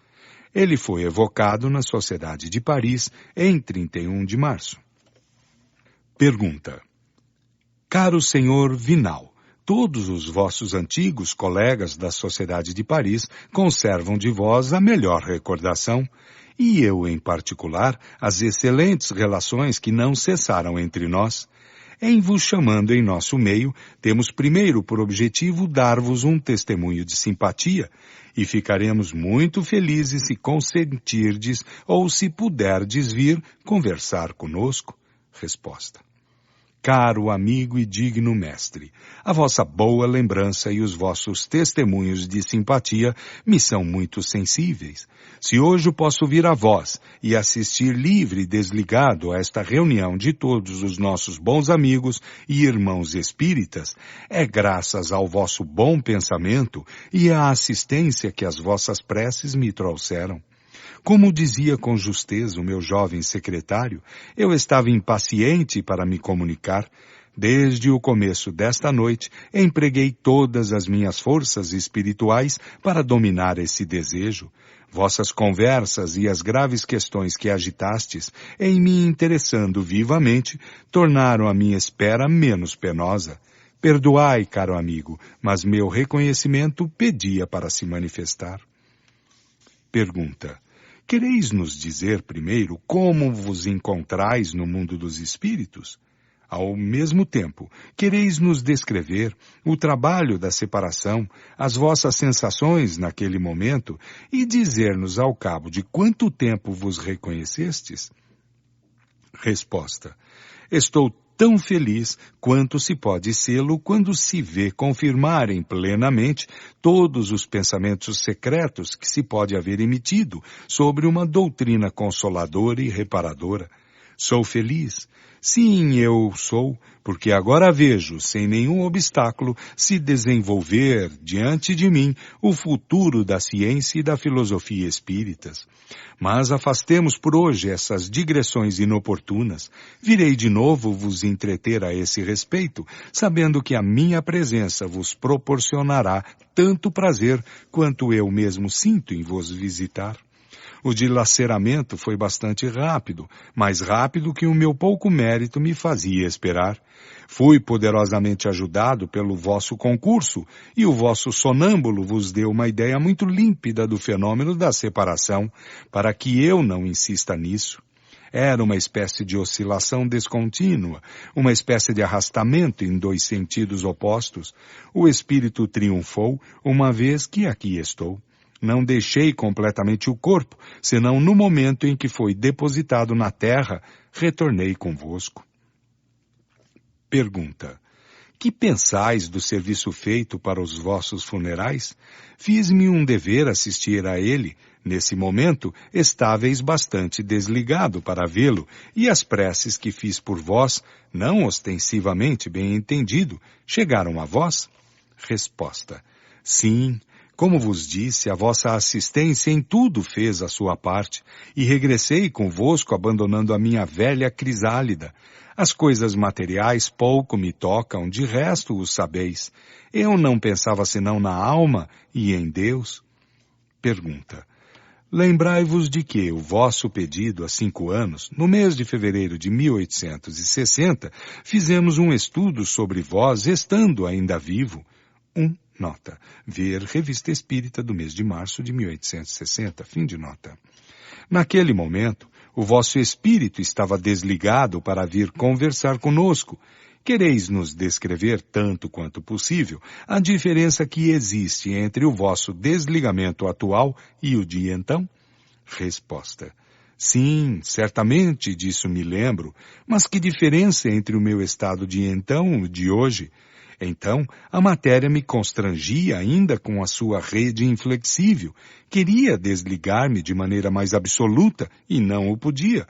Ele foi evocado na Sociedade de Paris em 31 de março. Pergunta. Caro senhor Vinal, todos os vossos antigos colegas da Sociedade de Paris conservam de vós a melhor recordação, e eu, em particular, as excelentes relações que não cessaram entre nós. Em vos chamando em nosso meio, temos primeiro por objetivo dar-vos um testemunho de simpatia, e ficaremos muito felizes se consentirdes ou se puderdes vir conversar conosco. Resposta. Caro amigo e digno mestre, a vossa boa lembrança e os vossos testemunhos de simpatia me são muito sensíveis. Se hoje posso vir a vós e assistir livre e desligado a esta reunião de todos os nossos bons amigos e irmãos espíritas, é graças ao vosso bom pensamento e à assistência que as vossas preces me trouxeram. Como dizia com justeza o meu jovem secretário, eu estava impaciente para me comunicar. Desde o começo desta noite, empreguei todas as minhas forças espirituais para dominar esse desejo. Vossas conversas e as graves questões que agitastes, em me interessando vivamente, tornaram a minha espera menos penosa. Perdoai, caro amigo, mas meu reconhecimento pedia para se manifestar. Pergunta. Quereis nos dizer primeiro como vos encontrais no mundo dos espíritos? Ao mesmo tempo, quereis nos descrever o trabalho da separação, as vossas sensações naquele momento e dizer-nos ao cabo de quanto tempo vos reconhecestes? Resposta. Estou tão feliz quanto se pode sê-lo quando se vê confirmarem plenamente todos os pensamentos secretos que se pode haver emitido sobre uma doutrina consoladora e reparadora. Sou feliz. Sim, eu sou, porque agora vejo, sem nenhum obstáculo, se desenvolver diante de mim o futuro da ciência e da filosofia espíritas. Mas afastemos por hoje essas digressões inoportunas. Virei de novo vos entreter a esse respeito, sabendo que a minha presença vos proporcionará tanto prazer quanto eu mesmo sinto em vos visitar. O dilaceramento foi bastante rápido, mais rápido que o meu pouco mérito me fazia esperar. Fui poderosamente ajudado pelo vosso concurso, e o vosso sonâmbulo vos deu uma ideia muito límpida do fenômeno da separação, para que eu não insista nisso. Era uma espécie de oscilação descontínua, uma espécie de arrastamento em dois sentidos opostos. O espírito triunfou, uma vez que aqui estou. Não deixei completamente o corpo, senão no momento em que foi depositado na terra, retornei convosco. Pergunta. Que pensais do serviço feito para os vossos funerais? Fiz-me um dever assistir a ele. Nesse momento, estáveis bastante desligado para vê-lo, e as preces que fiz por vós, não ostensivamente bem entendido, chegaram a vós? Resposta. Sim. Como vos disse, a vossa assistência em tudo fez a sua parte, e regressei convosco abandonando a minha velha crisálida. As coisas materiais pouco me tocam, de resto o sabeis. Eu não pensava senão na alma e em Deus. Pergunta. Lembrai-vos de que o vosso pedido há 5 anos, no mês de fevereiro de 1860, fizemos um estudo sobre vós estando ainda vivo. Nota. Ver Revista Espírita do mês de março de 1860. Fim de nota. Naquele momento, o vosso espírito estava desligado para vir conversar conosco. Quereis nos descrever, tanto quanto possível, a diferença que existe entre o vosso desligamento atual e o de então? Resposta. Sim, certamente disso me lembro, mas que diferença entre o meu estado de então e o de hoje? Então, a matéria me constrangia ainda com a sua rede inflexível. Queria desligar-me de maneira mais absoluta e não o podia.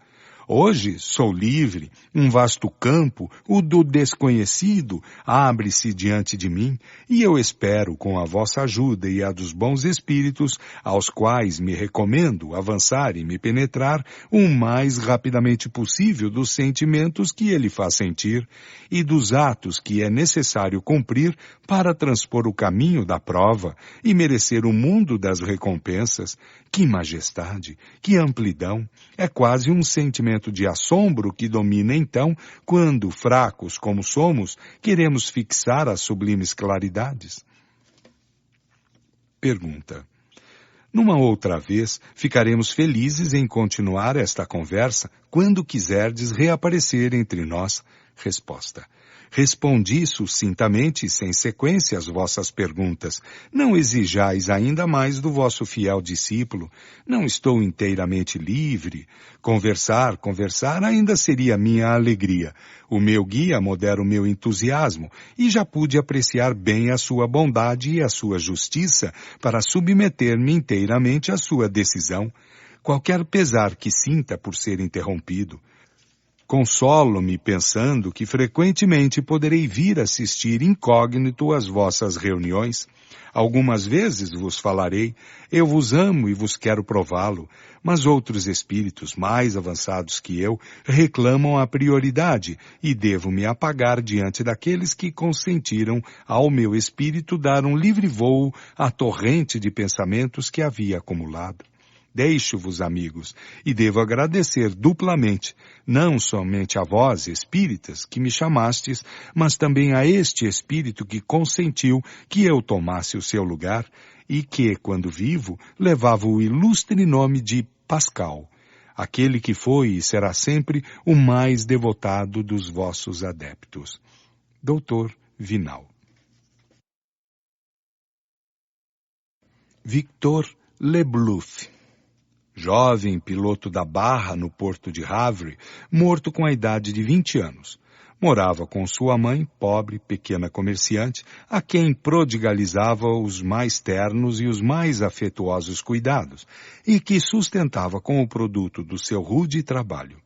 Hoje sou livre, um vasto campo, o do desconhecido, abre-se diante de mim, e eu espero, com a vossa ajuda e a dos bons espíritos, aos quais me recomendo avançar e me penetrar o mais rapidamente possível dos sentimentos que ele faz sentir e dos atos que é necessário cumprir para transpor o caminho da prova e merecer o mundo das recompensas. Que majestade, que amplidão! É quase um sentimento de assombro que domina então, quando, fracos como somos, queremos fixar as sublimes claridades. Pergunta. Numa outra vez, ficaremos felizes em continuar esta conversa quando quiserdes reaparecer entre nós. Resposta. Respondi sucintamente, sem sequência, as vossas perguntas. Não exijais ainda mais do vosso fiel discípulo. Não estou inteiramente livre. Conversar ainda seria minha alegria. O meu guia modera o meu entusiasmo, e já pude apreciar bem a sua bondade e a sua justiça para submeter-me inteiramente à sua decisão. Qualquer pesar que sinta por ser interrompido. Consolo-me pensando que frequentemente poderei vir assistir incógnito às vossas reuniões. Algumas vezes vos falarei, eu vos amo e vos quero prová-lo, mas outros espíritos mais avançados que eu reclamam a prioridade e devo me apagar diante daqueles que consentiram ao meu espírito dar um livre vôo à torrente de pensamentos que havia acumulado. Deixo-vos, amigos, e devo agradecer duplamente, não somente a vós, espíritas, que me chamastes, mas também a este espírito que consentiu que eu tomasse o seu lugar e que, quando vivo, levava o ilustre nome de Pascal, aquele que foi e será sempre o mais devotado dos vossos adeptos. Dr. Vinal. Victor Lebluff, jovem piloto da Barra no porto de Havre, morto com a idade de 20 anos. Morava com sua mãe, pobre, pequena comerciante, a quem prodigalizava os mais ternos e os mais afetuosos cuidados, e que sustentava com o produto do seu rude trabalho.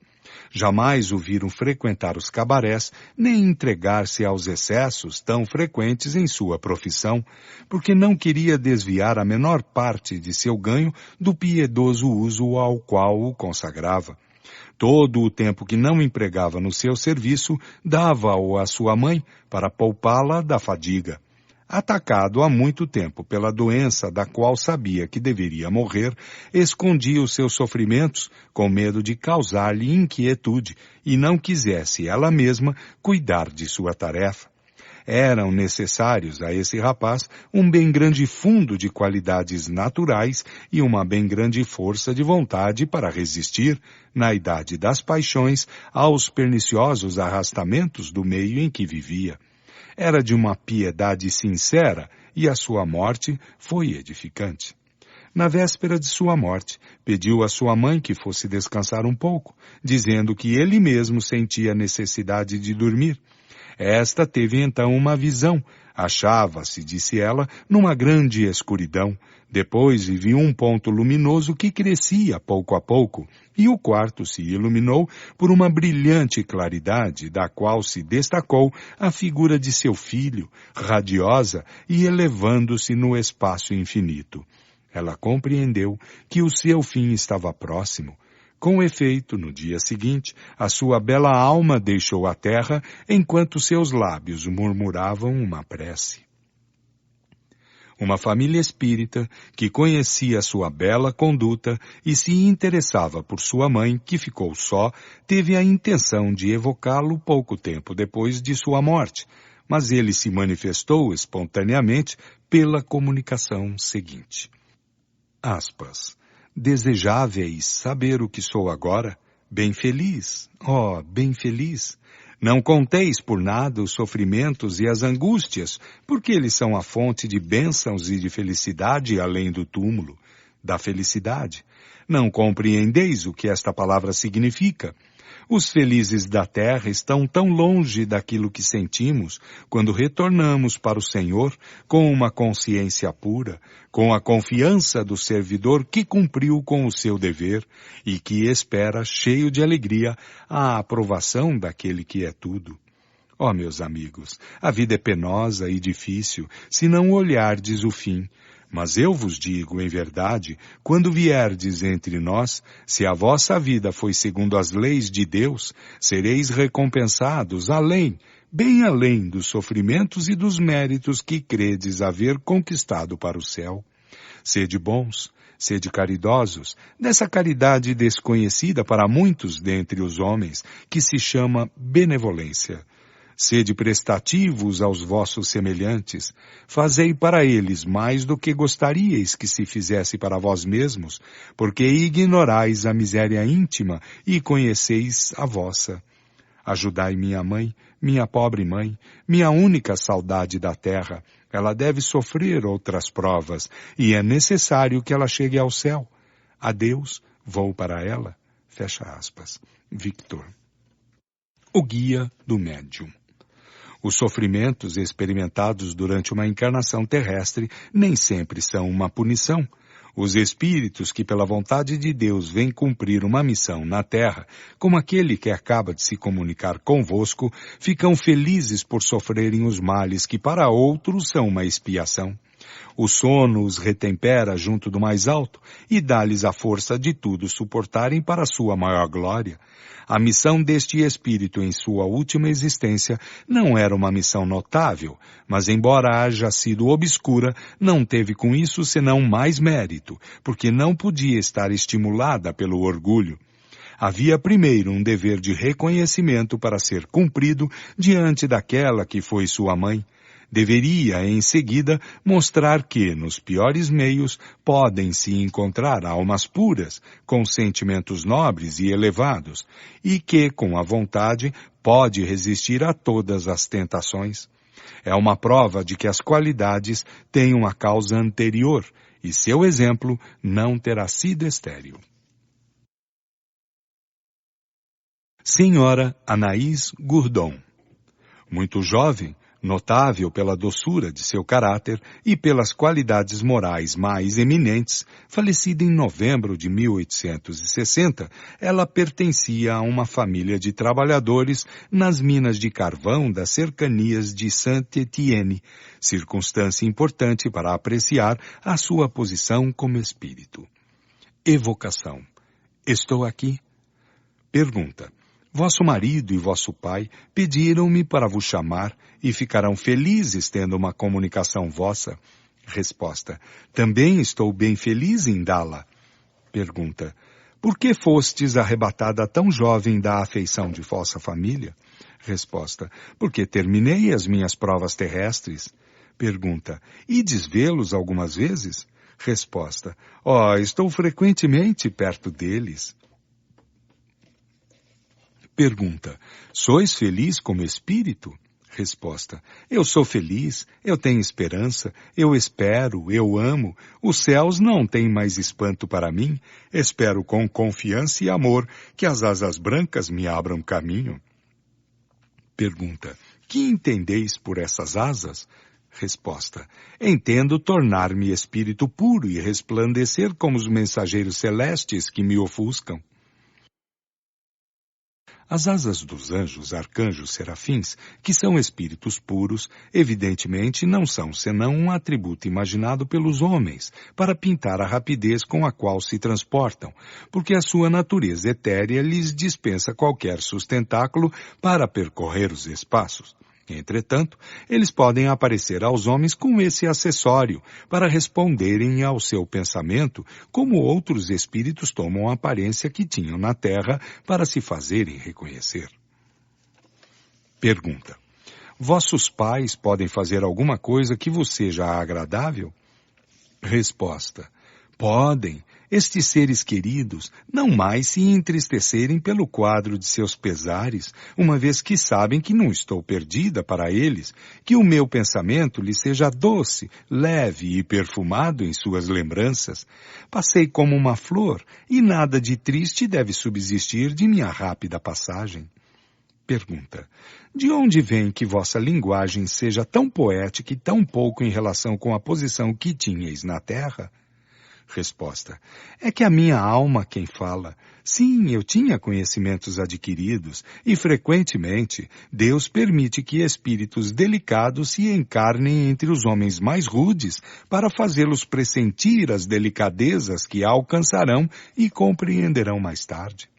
Jamais o viram frequentar os cabarés, nem entregar-se aos excessos tão frequentes em sua profissão, porque não queria desviar a menor parte de seu ganho do piedoso uso ao qual o consagrava. Todo o tempo que não empregava no seu serviço, dava-o à sua mãe para poupá-la da fadiga. Atacado há muito tempo pela doença da qual sabia que deveria morrer, escondia os seus sofrimentos com medo de causar-lhe inquietude e não quisesse ela mesma cuidar de sua tarefa. Eram necessários a esse rapaz um bem grande fundo de qualidades naturais e uma bem grande força de vontade para resistir, na idade das paixões, aos perniciosos arrastamentos do meio em que vivia. Era de uma piedade sincera e a sua morte foi edificante. Na véspera de sua morte, pediu à sua mãe que fosse descansar um pouco, dizendo que ele mesmo sentia necessidade de dormir. Esta teve então uma visão. Achava-se, disse ela, numa grande escuridão. Depois viu um ponto luminoso que crescia pouco a pouco, e o quarto se iluminou por uma brilhante claridade, da qual se destacou a figura de seu filho, radiosa e elevando-se no espaço infinito. Ela compreendeu que o seu fim estava próximo. Com efeito, no dia seguinte, a sua bela alma deixou a terra, enquanto seus lábios murmuravam uma prece. Uma família espírita, que conhecia sua bela conduta e se interessava por sua mãe, que ficou só, teve a intenção de evocá-lo pouco tempo depois de sua morte, mas ele se manifestou espontaneamente pela comunicação seguinte. Aspas. Desejáveis saber o que sou agora? Bem feliz, bem feliz. Não conteis por nada os sofrimentos e as angústias, porque eles são a fonte de bênçãos e de felicidade além do túmulo, da felicidade. Não compreendeis o que esta palavra significa? Os felizes da terra estão tão longe daquilo que sentimos quando retornamos para o Senhor com uma consciência pura, com a confiança do servidor que cumpriu com o seu dever e que espera, cheio de alegria, a aprovação daquele que é tudo. Meus amigos, a vida é penosa e difícil, se não olhardes o fim. Mas eu vos digo, em verdade, quando vierdes entre nós, se a vossa vida foi segundo as leis de Deus, sereis recompensados além, bem além dos sofrimentos e dos méritos que credes haver conquistado para o céu. Sede bons, sede caridosos, dessa caridade desconhecida para muitos dentre os homens, que se chama benevolência. Sede prestativos aos vossos semelhantes, fazei para eles mais do que gostaríeis que se fizesse para vós mesmos, porque ignorais a miséria íntima e conheceis a vossa. Ajudai minha mãe, minha pobre mãe, minha única saudade da terra. Ela deve sofrer outras provas, e é necessário que ela chegue ao céu. Adeus, vou para ela. Fecha aspas. Victor. O Guia do Médium. Os sofrimentos experimentados durante uma encarnação terrestre nem sempre são uma punição. Os espíritos que pela vontade de Deus vêm cumprir uma missão na Terra, como aquele que acaba de se comunicar convosco, ficam felizes por sofrerem os males que para outros são uma expiação. O sono os retempera junto do mais alto e dá-lhes a força de tudo suportarem para a sua maior glória. A missão deste espírito em sua última existência não era uma missão notável, mas embora haja sido obscura, não teve com isso senão mais mérito, porque não podia estar estimulada pelo orgulho. Havia primeiro um dever de reconhecimento para ser cumprido diante daquela que foi sua mãe. Deveria, em seguida, mostrar que, nos piores meios, podem-se encontrar almas puras, com sentimentos nobres e elevados, e que, com a vontade, pode resistir a todas as tentações. É uma prova de que as qualidades têm uma causa anterior, e seu exemplo não terá sido estéril. Senhora Anaïs Gourdon. Muito jovem, notável pela doçura de seu caráter e pelas qualidades morais mais eminentes, falecida em novembro de 1860, ela pertencia a uma família de trabalhadores nas minas de carvão das cercanias de Saint-Étienne, circunstância importante para apreciar a sua posição como espírito. Evocação. Estou aqui? Pergunta. Vosso marido e vosso pai pediram-me para vos chamar e ficarão felizes tendo uma comunicação vossa? Resposta. Também estou bem feliz em dá-la. Pergunta. Por que fostes arrebatada tão jovem da afeição de vossa família? Resposta. Porque terminei as minhas provas terrestres. Pergunta. Ides vê-los algumas vezes? Resposta. Estou frequentemente perto deles. Pergunta. Sois feliz como espírito? Resposta. Eu sou feliz, eu tenho esperança, eu espero, eu amo. Os céus não têm mais espanto para mim. Espero com confiança e amor que as asas brancas me abram caminho. Pergunta. Que entendeis por essas asas? Resposta. Entendo tornar-me espírito puro e resplandecer como os mensageiros celestes que me ofuscam. As asas dos anjos, arcanjos, serafins, que são espíritos puros, evidentemente não são senão um atributo imaginado pelos homens, para pintar a rapidez com a qual se transportam, porque a sua natureza etérea lhes dispensa qualquer sustentáculo para percorrer os espaços. Entretanto, eles podem aparecer aos homens com esse acessório, para responderem ao seu pensamento, como outros espíritos tomam a aparência que tinham na Terra para se fazerem reconhecer. Pergunta. Vossos pais podem fazer alguma coisa que vos seja agradável? Resposta: podem, estes seres queridos, não mais se entristecerem pelo quadro de seus pesares, uma vez que sabem que não estou perdida para eles, que o meu pensamento lhes seja doce, leve e perfumado em suas lembranças. Passei como uma flor, e nada de triste deve subsistir de minha rápida passagem. Pergunta: de onde vem que vossa linguagem seja tão poética e tão pouco em relação com a posição que tinhais na terra? Resposta: é que a minha alma quem fala. Sim, eu tinha conhecimentos adquiridos e, frequentemente, Deus permite que espíritos delicados se encarnem entre os homens mais rudes para fazê-los pressentir as delicadezas que alcançarão e compreenderão mais tarde.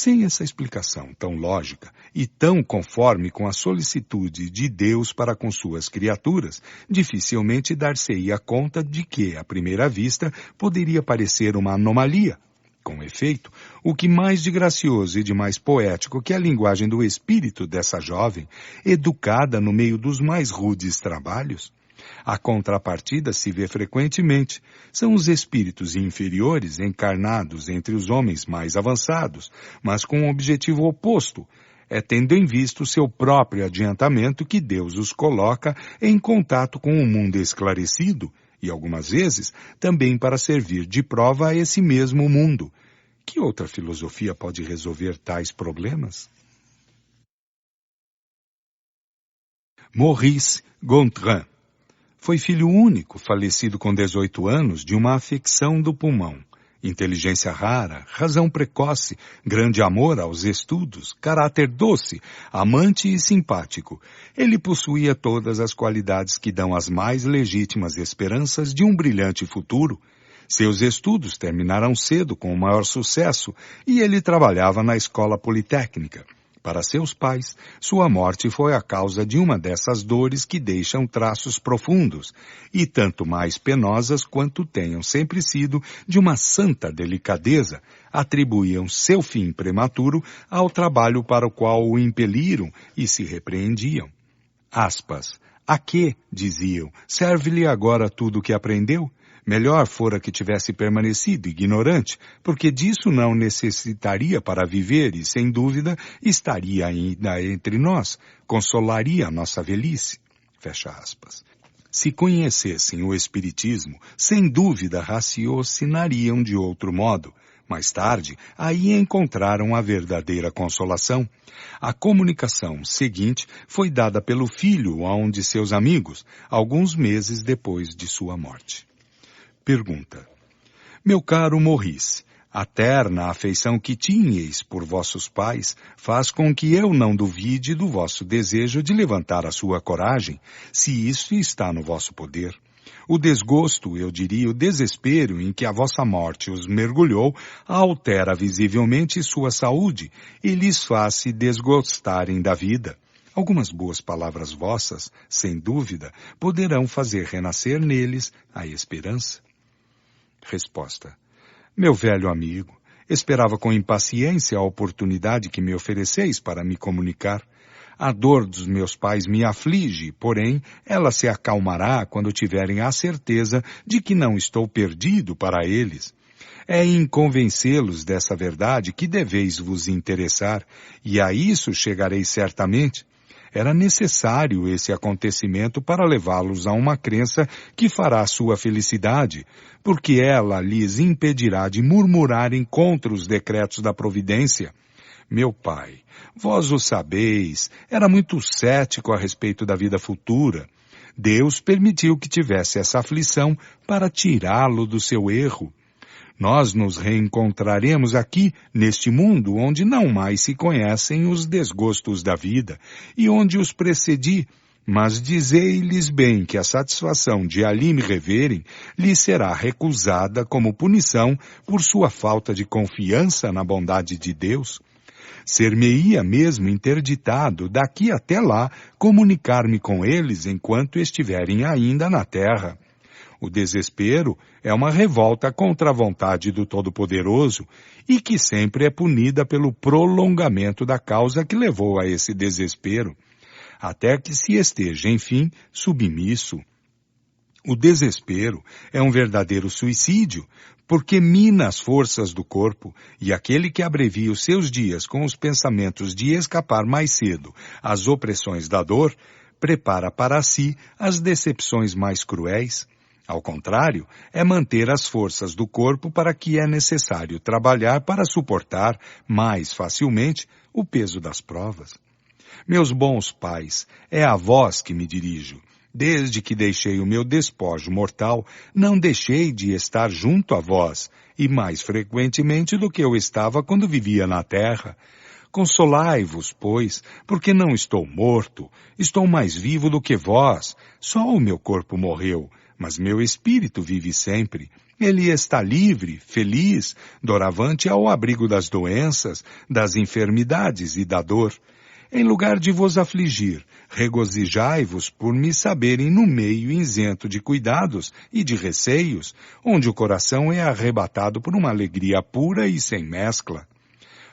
Sem essa explicação tão lógica e tão conforme com a solicitude de Deus para com suas criaturas, dificilmente dar-se-ia conta de que, à primeira vista, poderia parecer uma anomalia. Com efeito, o que mais de gracioso e de mais poético que a linguagem do espírito dessa jovem, educada no meio dos mais rudes trabalhos? A contrapartida se vê frequentemente. São os espíritos inferiores encarnados entre os homens mais avançados, mas com um objetivo oposto. É tendo em vista o seu próprio adiantamento que Deus os coloca em contato com o mundo esclarecido, e algumas vezes também para servir de prova a esse mesmo mundo. Que outra filosofia pode resolver tais problemas? Maurice Gontran foi filho único, falecido com 18 anos, de uma afecção do pulmão. Inteligência rara, razão precoce, grande amor aos estudos, caráter doce, amante e simpático. Ele possuía todas as qualidades que dão as mais legítimas esperanças de um brilhante futuro. Seus estudos terminaram cedo com o maior sucesso e ele trabalhava na escola politécnica. Para seus pais, sua morte foi a causa de uma dessas dores que deixam traços profundos, e tanto mais penosas quanto tenham sempre sido de uma santa delicadeza, atribuíam seu fim prematuro ao trabalho para o qual o impeliram e se repreendiam. Aspas. A que, diziam, serve-lhe agora tudo o que aprendeu? Melhor fora que tivesse permanecido ignorante, porque disso não necessitaria para viver e, sem dúvida, estaria ainda entre nós, consolaria a nossa velhice. Fecha aspas. Se conhecessem o Espiritismo, sem dúvida raciocinariam de outro modo. Mais tarde, aí encontraram a verdadeira consolação. A comunicação seguinte foi dada pelo filho a um de seus amigos, alguns meses depois de sua morte. Pergunta: meu caro Maurice, a terna afeição que tinheis por vossos pais faz com que eu não duvide do vosso desejo de levantar a sua coragem, se isso está no vosso poder. O desgosto, eu diria, o desespero em que a vossa morte os mergulhou, altera visivelmente sua saúde e lhes faz se desgostarem da vida. Algumas boas palavras vossas, sem dúvida, poderão fazer renascer neles a esperança. Resposta: meu velho amigo, esperava com impaciência a oportunidade que me ofereceis para me comunicar. A dor dos meus pais me aflige, porém, ela se acalmará quando tiverem a certeza de que não estou perdido para eles. É em convencê-los dessa verdade que deveis vos interessar, e a isso chegareis certamente. Era necessário esse acontecimento para levá-los a uma crença que fará sua felicidade, porque ela lhes impedirá de murmurarem contra os decretos da providência. Meu pai, vós o sabeis, era muito cético a respeito da vida futura. Deus permitiu que tivesse essa aflição para tirá-lo do seu erro. Nós nos reencontraremos aqui, neste mundo, onde não mais se conhecem os desgostos da vida, e onde os precedi, mas dizei-lhes bem que a satisfação de ali me reverem lhes será recusada como punição por sua falta de confiança na bondade de Deus. Ser-me-ia mesmo interditado, daqui até lá, comunicar-me com eles enquanto estiverem ainda na terra. O desespero é uma revolta contra a vontade do Todo-Poderoso e que sempre é punida pelo prolongamento da causa que levou a esse desespero, até que se esteja, enfim, submisso. O desespero é um verdadeiro suicídio, porque mina as forças do corpo, e aquele que abrevia os seus dias com os pensamentos de escapar mais cedo às opressões da dor, prepara para si as decepções mais cruéis. Ao contrário, é manter as forças do corpo para que é necessário trabalhar para suportar mais facilmente o peso das provas. Meus bons pais, é a vós que me dirijo. Desde que deixei o meu despojo mortal, não deixei de estar junto a vós, e mais frequentemente do que eu estava quando vivia na terra. Consolai-vos, pois, porque não estou morto, estou mais vivo do que vós. Só o meu corpo morreu, mas meu espírito vive sempre. Ele está livre, feliz, doravante ao abrigo das doenças, das enfermidades e da dor. Em lugar de vos afligir, regozijai-vos por me saberem no meio isento de cuidados e de receios, onde o coração é arrebatado por uma alegria pura e sem mescla.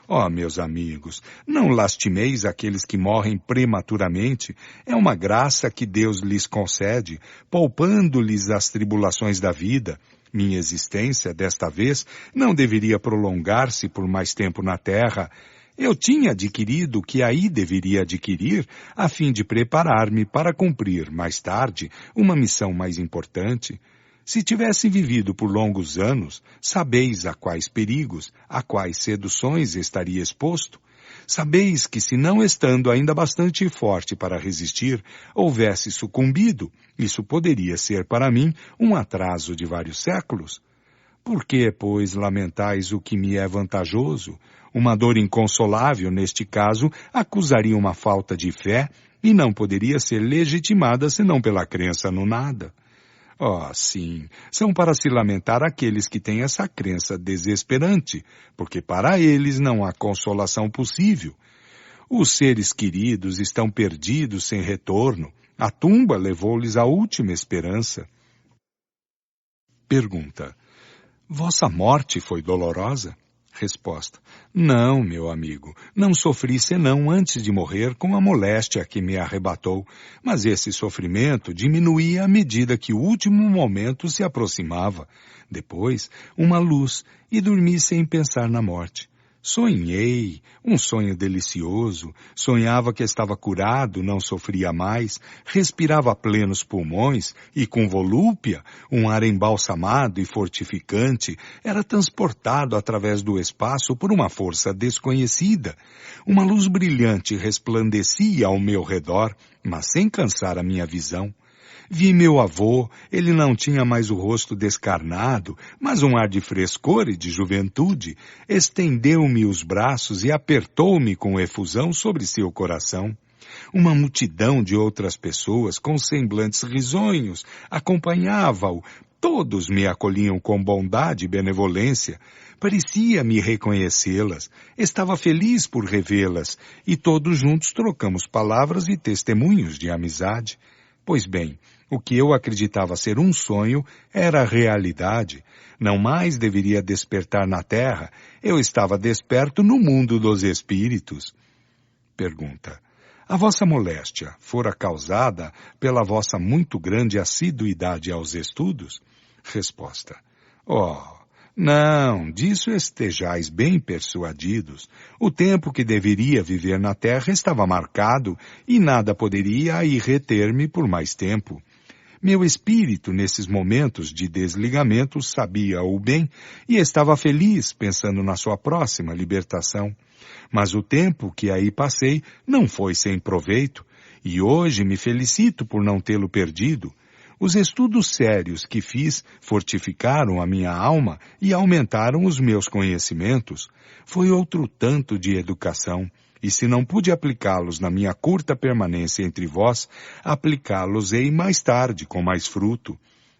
Ó, meus amigos, não lastimeis aqueles que morrem prematuramente. É uma graça que Deus lhes concede, poupando-lhes as tribulações da vida. Minha existência, desta vez, não deveria prolongar-se por mais tempo na terra. Eu tinha adquirido o que aí deveria adquirir, a fim de preparar-me para cumprir, mais tarde, uma missão mais importante. Se tivesse vivido por longos anos, sabeis a quais perigos, a quais seduções estaria exposto? Sabeis que se não estando ainda bastante forte para resistir, houvesse sucumbido, isso poderia ser para mim um atraso de vários séculos? Por que, pois, lamentais o que me é vantajoso? Uma dor inconsolável, neste caso, acusaria uma falta de fé e não poderia ser legitimada senão pela crença no nada. Oh, sim, são para se lamentar aqueles que têm essa crença desesperante, porque para eles não há consolação possível. Os seres queridos estão perdidos sem retorno. A tumba levou-lhes a última esperança. Pergunta: vossa morte foi dolorosa? Resposta: não, meu amigo, não sofri senão antes de morrer com a moléstia que me arrebatou, mas esse sofrimento diminuía à medida que o último momento se aproximava. Depois, uma luz, e dormi sem pensar na morte. Sonhei, um sonho delicioso, sonhava que estava curado, não sofria mais, respirava a plenos pulmões e com volúpia, um ar embalsamado e fortificante, era transportado através do espaço por uma força desconhecida. Uma luz brilhante resplandecia ao meu redor, mas sem cansar a minha visão. Vi meu avô, ele não tinha mais o rosto descarnado, mas um ar de frescor e de juventude. Estendeu-me os braços e apertou-me com efusão sobre seu coração. Uma multidão de outras pessoas, com semblantes risonhos, acompanhava-o. Todos me acolhiam com bondade e benevolência. Parecia-me reconhecê-las. Estava feliz por revê-las, e todos juntos trocamos palavras e testemunhos de amizade. Pois bem, o que eu acreditava ser um sonho era realidade. Não mais deveria despertar na terra. Eu estava desperto no mundo dos espíritos. Pergunta: a vossa moléstia fora causada pela vossa muito grande assiduidade aos estudos? Resposta: oh, não, disso estejais bem persuadidos. O tempo que deveria viver na terra estava marcado e nada poderia aí reter-me por mais tempo. Meu espírito, nesses momentos de desligamento, sabia-o bem e estava feliz pensando na sua próxima libertação. Mas o tempo que aí passei não foi sem proveito, e hoje me felicito por não tê-lo perdido. Os estudos sérios que fiz fortificaram a minha alma e aumentaram os meus conhecimentos. Foi outro tanto de educação, e se não pude aplicá-los na minha curta permanência entre vós, aplicá-los-ei mais tarde com mais fruto.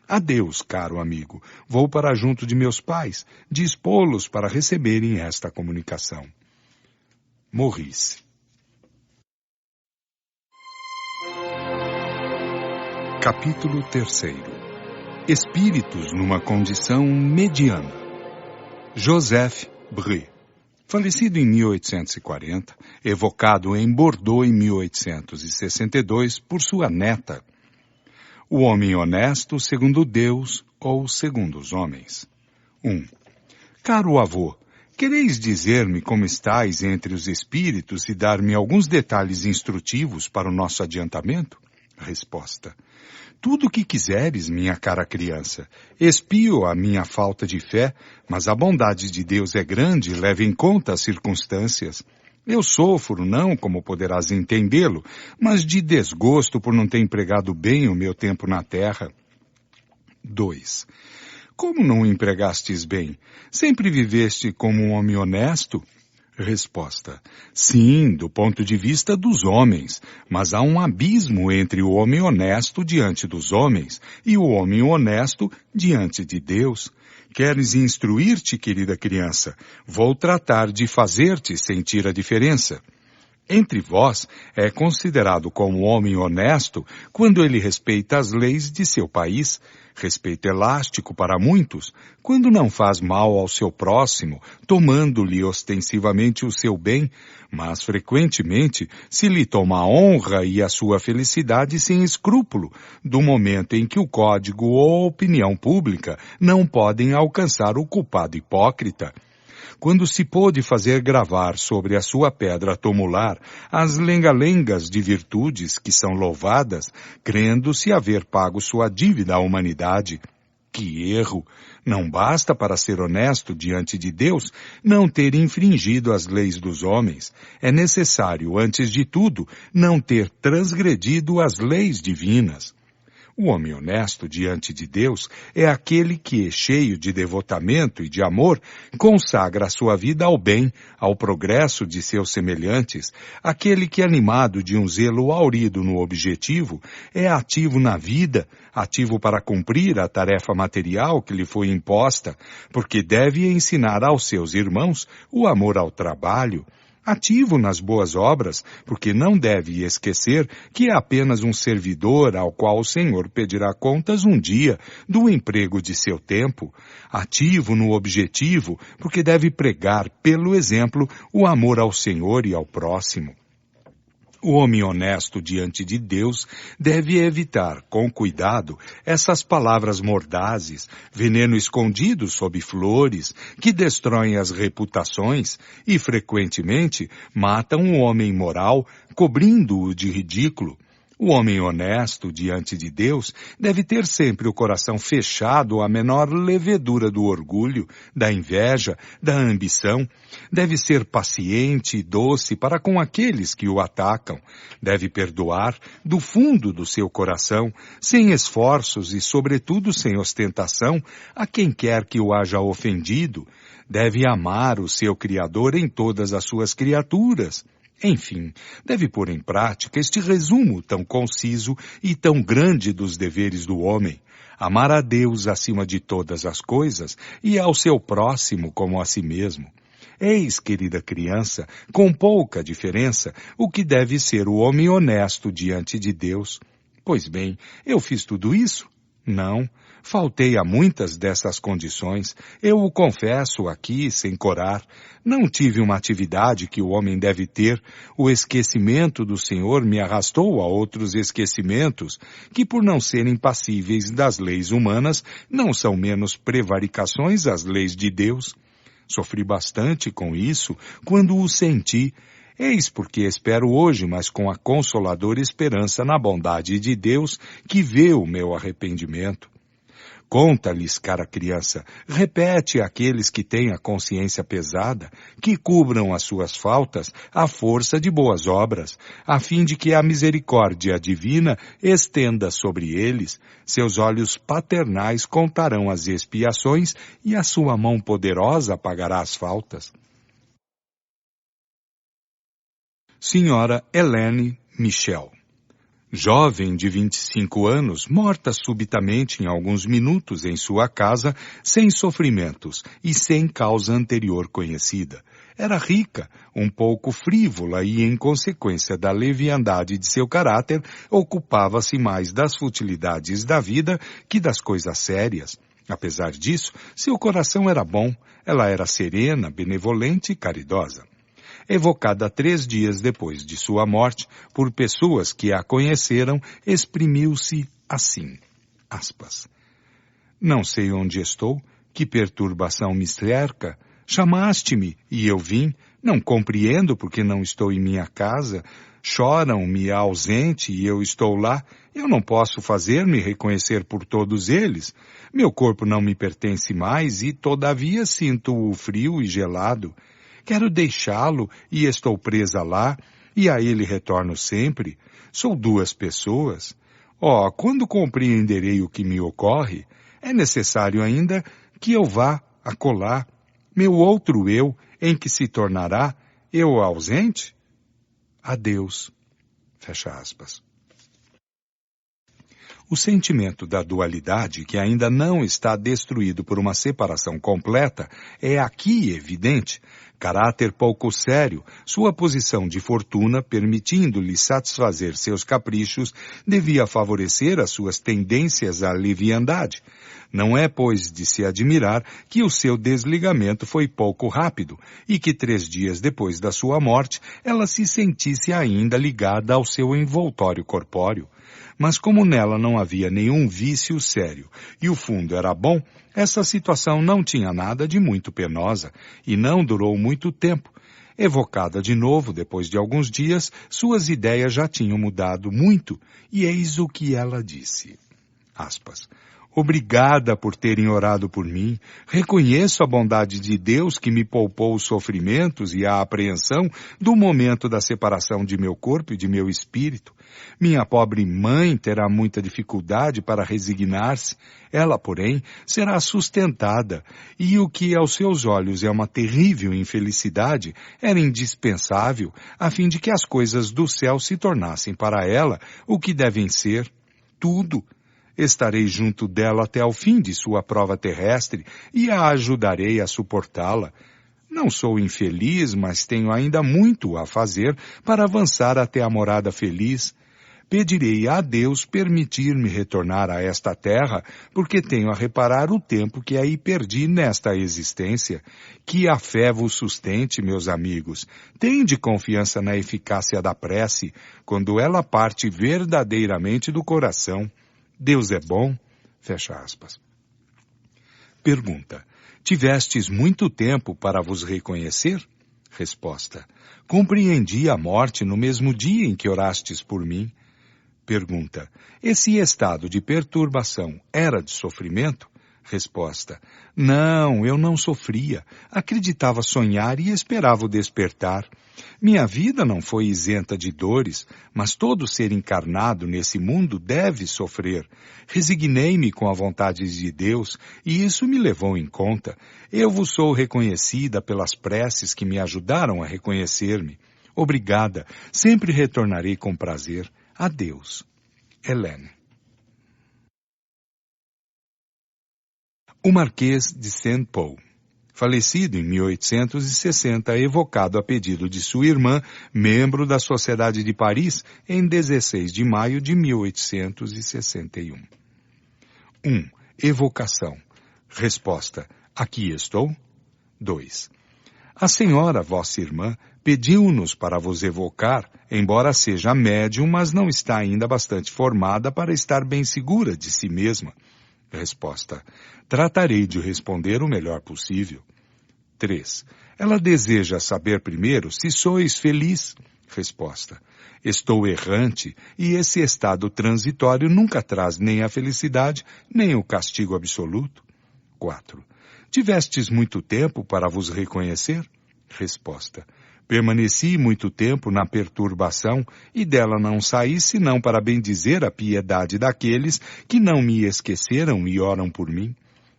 Adeus, caro amigo, vou para junto de meus pais, dispô-los para receberem esta comunicação. Morri-se. Capítulo 3. Espíritos numa condição mediana. Joseph Brie, falecido em 1840, evocado em Bordeaux em 1862 por sua neta. O homem honesto segundo Deus ou segundo os homens. 1. Caro avô, quereis dizer-me como estais entre os espíritos e dar-me alguns detalhes instrutivos para o nosso adiantamento? Resposta. Tudo o que quiseres, minha cara criança. Expio a minha falta de fé, mas a bondade de Deus é grande e leva em conta as circunstâncias. Eu sofro, não como poderás entendê-lo, mas de desgosto por não ter empregado bem o meu tempo na terra. 2. Como não o empregastes bem? Sempre viveste como um homem honesto? Resposta. Sim, do ponto de vista dos homens, mas há um abismo entre o homem honesto diante dos homens e o homem honesto diante de Deus. Queres instruir-te, querida criança? Vou tratar de fazer-te sentir a diferença. Entre vós é considerado como homem honesto quando ele respeita as leis de seu país, respeito elástico para muitos, quando não faz mal ao seu próximo, tomando-lhe ostensivamente o seu bem, mas frequentemente se lhe toma a honra e a sua felicidade sem escrúpulo, do momento em que o código ou a opinião pública não podem alcançar o culpado hipócrita. Quando se pôde fazer gravar sobre a sua pedra tumular as lenga-lengas de virtudes que são louvadas, crendo-se haver pago sua dívida à humanidade. Que erro! Não basta para ser honesto diante de Deus não ter infringido as leis dos homens. É necessário, antes de tudo, não ter transgredido as leis divinas. O homem honesto diante de Deus é aquele que, cheio de devotamento e de amor, consagra a sua vida ao bem, ao progresso de seus semelhantes, aquele que, animado de um zelo aurido no objetivo, é ativo na vida, ativo para cumprir a tarefa material que lhe foi imposta, porque deve ensinar aos seus irmãos o amor ao trabalho, ativo nas boas obras, porque não deve esquecer que é apenas um servidor ao qual o Senhor pedirá contas um dia do emprego de seu tempo, ativo no objetivo, porque deve pregar pelo exemplo o amor ao Senhor e ao próximo. O homem honesto diante de Deus deve evitar, com cuidado, essas palavras mordazes, veneno escondido sob flores, que destroem as reputações e, frequentemente, matam o homem moral, cobrindo-o de ridículo. O homem honesto diante de Deus deve ter sempre o coração fechado à menor levedura do orgulho, da inveja, da ambição. Deve ser paciente e doce para com aqueles que o atacam. Deve perdoar do fundo do seu coração, sem esforços e, sobretudo, sem ostentação, a quem quer que o haja ofendido. Deve amar o seu Criador em todas as suas criaturas. Enfim, deve pôr em prática este resumo tão conciso e tão grande dos deveres do homem. Amar a Deus acima de todas as coisas e ao seu próximo como a si mesmo. Eis, querida criança, com pouca diferença, o que deve ser o homem honesto diante de Deus. Pois bem, eu fiz tudo isso? Não. Faltei a muitas dessas condições, eu o confesso aqui sem corar. Não tive uma atividade que o homem deve ter. O esquecimento do Senhor me arrastou a outros esquecimentos, que por não serem passíveis das leis humanas, não são menos prevaricações às leis de Deus. Sofri bastante com isso quando o senti. Eis porque espero hoje, mas com a consoladora esperança na bondade de Deus, que vê o meu arrependimento. Conta-lhes, cara criança, repete àqueles que têm a consciência pesada, que cubram as suas faltas à força de boas obras, a fim de que a misericórdia divina estenda sobre eles, seus olhos paternais contarão as expiações e a sua mão poderosa apagará as faltas. Senhora Helene Michel, Jovem de 25 anos, morta subitamente em alguns minutos em sua casa, sem sofrimentos e sem causa anterior conhecida. Era rica, um pouco frívola e, em consequência da leviandade de seu caráter, ocupava-se mais das futilidades da vida que das coisas sérias. Apesar disso, seu coração era bom, ela era serena, benevolente e caridosa. Evocada 3 dias depois de sua morte por pessoas que a conheceram, exprimiu-se assim, aspas, não sei onde estou, que perturbação me cerca, chamaste-me e eu vim, não compreendo porque não estou em minha casa, choram-me ausente e eu estou lá, eu não posso fazer-me reconhecer por todos eles, meu corpo não me pertence mais e todavia sinto-o frio e gelado, quero deixá-lo e estou presa lá, e a ele retorno sempre. Sou 2 pessoas. Oh, quando compreenderei o que me ocorre, é necessário ainda que eu vá acolá, meu outro eu, em que se tornará eu ausente? Adeus. Fecha aspas. O sentimento da dualidade, que ainda não está destruído por uma separação completa, é aqui evidente. Caráter pouco sério, sua posição de fortuna, permitindo-lhe satisfazer seus caprichos, devia favorecer as suas tendências à leviandade. Não é, pois, de se admirar que o seu desligamento foi pouco rápido e que 3 dias depois da sua morte ela se sentisse ainda ligada ao seu envoltório corpóreo. Mas como nela não havia nenhum vício sério e o fundo era bom, essa situação não tinha nada de muito penosa e não durou muito tempo. Evocada de novo depois de alguns dias, suas ideias já tinham mudado muito e eis o que ela disse. Aspas. Obrigada por terem orado por mim. Reconheço a bondade de Deus que me poupou os sofrimentos e a apreensão do momento da separação de meu corpo e de meu espírito. Minha pobre mãe terá muita dificuldade para resignar-se. Ela, porém, será sustentada, e o que aos seus olhos é uma terrível infelicidade, era indispensável, a fim de que as coisas do céu se tornassem para ela o que devem ser, tudo. Estarei junto dela até ao fim de sua prova terrestre e a ajudarei a suportá-la. Não sou infeliz, mas tenho ainda muito a fazer para avançar até a morada feliz. Pedirei a Deus permitir-me retornar a esta terra, porque tenho a reparar o tempo que aí perdi nesta existência. Que a fé vos sustente, meus amigos. Tende confiança na eficácia da prece, quando ela parte verdadeiramente do coração. Deus é bom? Fecha aspas. Pergunta. Tivestes muito tempo para vos reconhecer? Resposta. Compreendi a morte no mesmo dia em que orastes por mim. Pergunta. Esse estado de perturbação era de sofrimento? Resposta. Não, eu não sofria. Acreditava sonhar e esperava o despertar. Minha vida não foi isenta de dores, mas todo ser encarnado nesse mundo deve sofrer. Resignei-me com a vontade de Deus e isso me levou em conta. Eu vos sou reconhecida pelas preces que me ajudaram a reconhecer-me. Obrigada, sempre retornarei com prazer. Adeus. Helene. O Marquês de Saint-Pol, falecido em 1860, evocado a pedido de sua irmã, membro da Sociedade de Paris, em 16 de maio de 1861. 1. Evocação. Resposta. Aqui estou. 2. A senhora, vossa irmã, pediu-nos para vos evocar, embora seja médium, mas não está ainda bastante formada para estar bem segura de si mesma. Resposta. Tratarei de responder o melhor possível. 3. Ela deseja saber primeiro se sois feliz. Resposta. Estou errante e esse estado transitório nunca traz nem a felicidade, nem o castigo absoluto. 4. Tivestes muito tempo para vos reconhecer? Resposta. Permaneci muito tempo na perturbação e dela não saí senão para bendizer a piedade daqueles que não me esqueceram e oram por mim.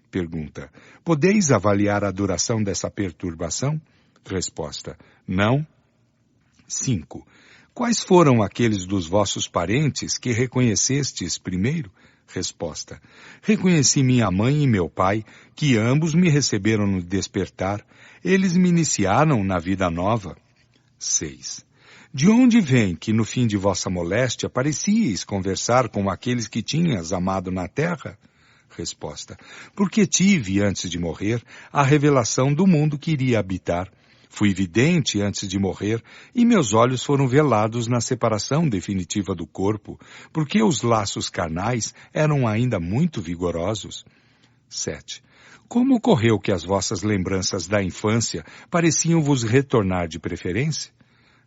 Pergunta. Podeis avaliar a duração dessa perturbação? Resposta. Não. 5. Quais foram aqueles dos vossos parentes que reconhecestes primeiro? Resposta: reconheci minha mãe e meu pai, que ambos me receberam no despertar. Eles me iniciaram na vida nova. 6. De onde vem que no fim de vossa moléstia parecieis conversar com aqueles que tinhas amado na terra? Resposta: porque tive, antes de morrer, a revelação do mundo que iria habitar. Fui vidente antes de morrer, e meus olhos foram velados na separação definitiva do corpo, porque os laços carnais eram ainda muito vigorosos. 7. Como ocorreu que as vossas lembranças da infância pareciam vos retornar de preferência?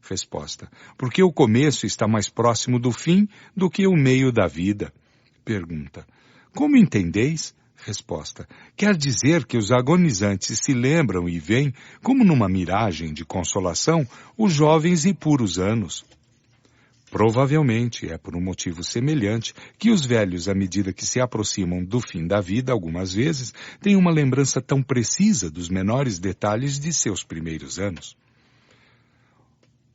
Resposta: porque o começo está mais próximo do fim do que o meio da vida. Pergunta: como entendeis? Resposta: quer dizer que os agonizantes se lembram e veem, como numa miragem de consolação, os jovens e puros anos. Provavelmente é por um motivo semelhante que os velhos, à medida que se aproximam do fim da vida, algumas vezes, têm uma lembrança tão precisa dos menores detalhes de seus primeiros anos.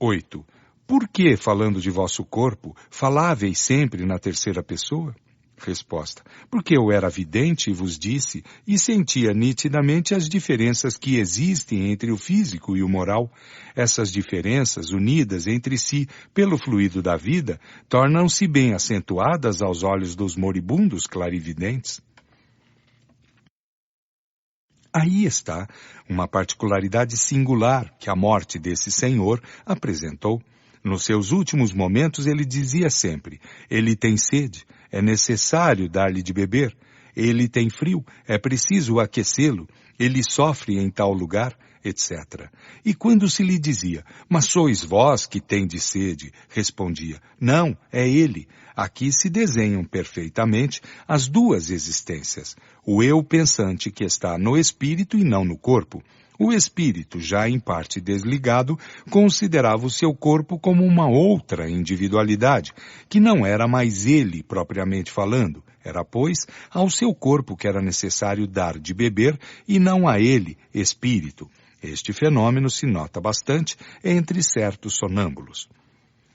8. Por que, falando de vosso corpo, faláveis sempre na terceira pessoa? Resposta: porque eu era vidente e vos disse, e sentia nitidamente as diferenças que existem entre o físico e o moral. Essas diferenças, unidas entre si pelo fluido da vida, tornam-se bem acentuadas aos olhos dos moribundos clarividentes. Aí está uma particularidade singular que a morte desse senhor apresentou. Nos seus últimos momentos ele dizia sempre: ele tem sede, é necessário dar-lhe de beber. Ele tem frio, é preciso aquecê-lo. Ele sofre em tal lugar, etc. E quando se lhe dizia: mas sois vós que tendes sede, respondia: não, é ele. Aqui se desenham perfeitamente as duas existências. O eu pensante que está no espírito e não no corpo. O espírito, já em parte desligado, considerava o seu corpo como uma outra individualidade, que não era mais ele propriamente falando. Era, pois, ao seu corpo que era necessário dar de beber e não a ele, espírito. Este fenômeno se nota bastante entre certos sonâmbulos.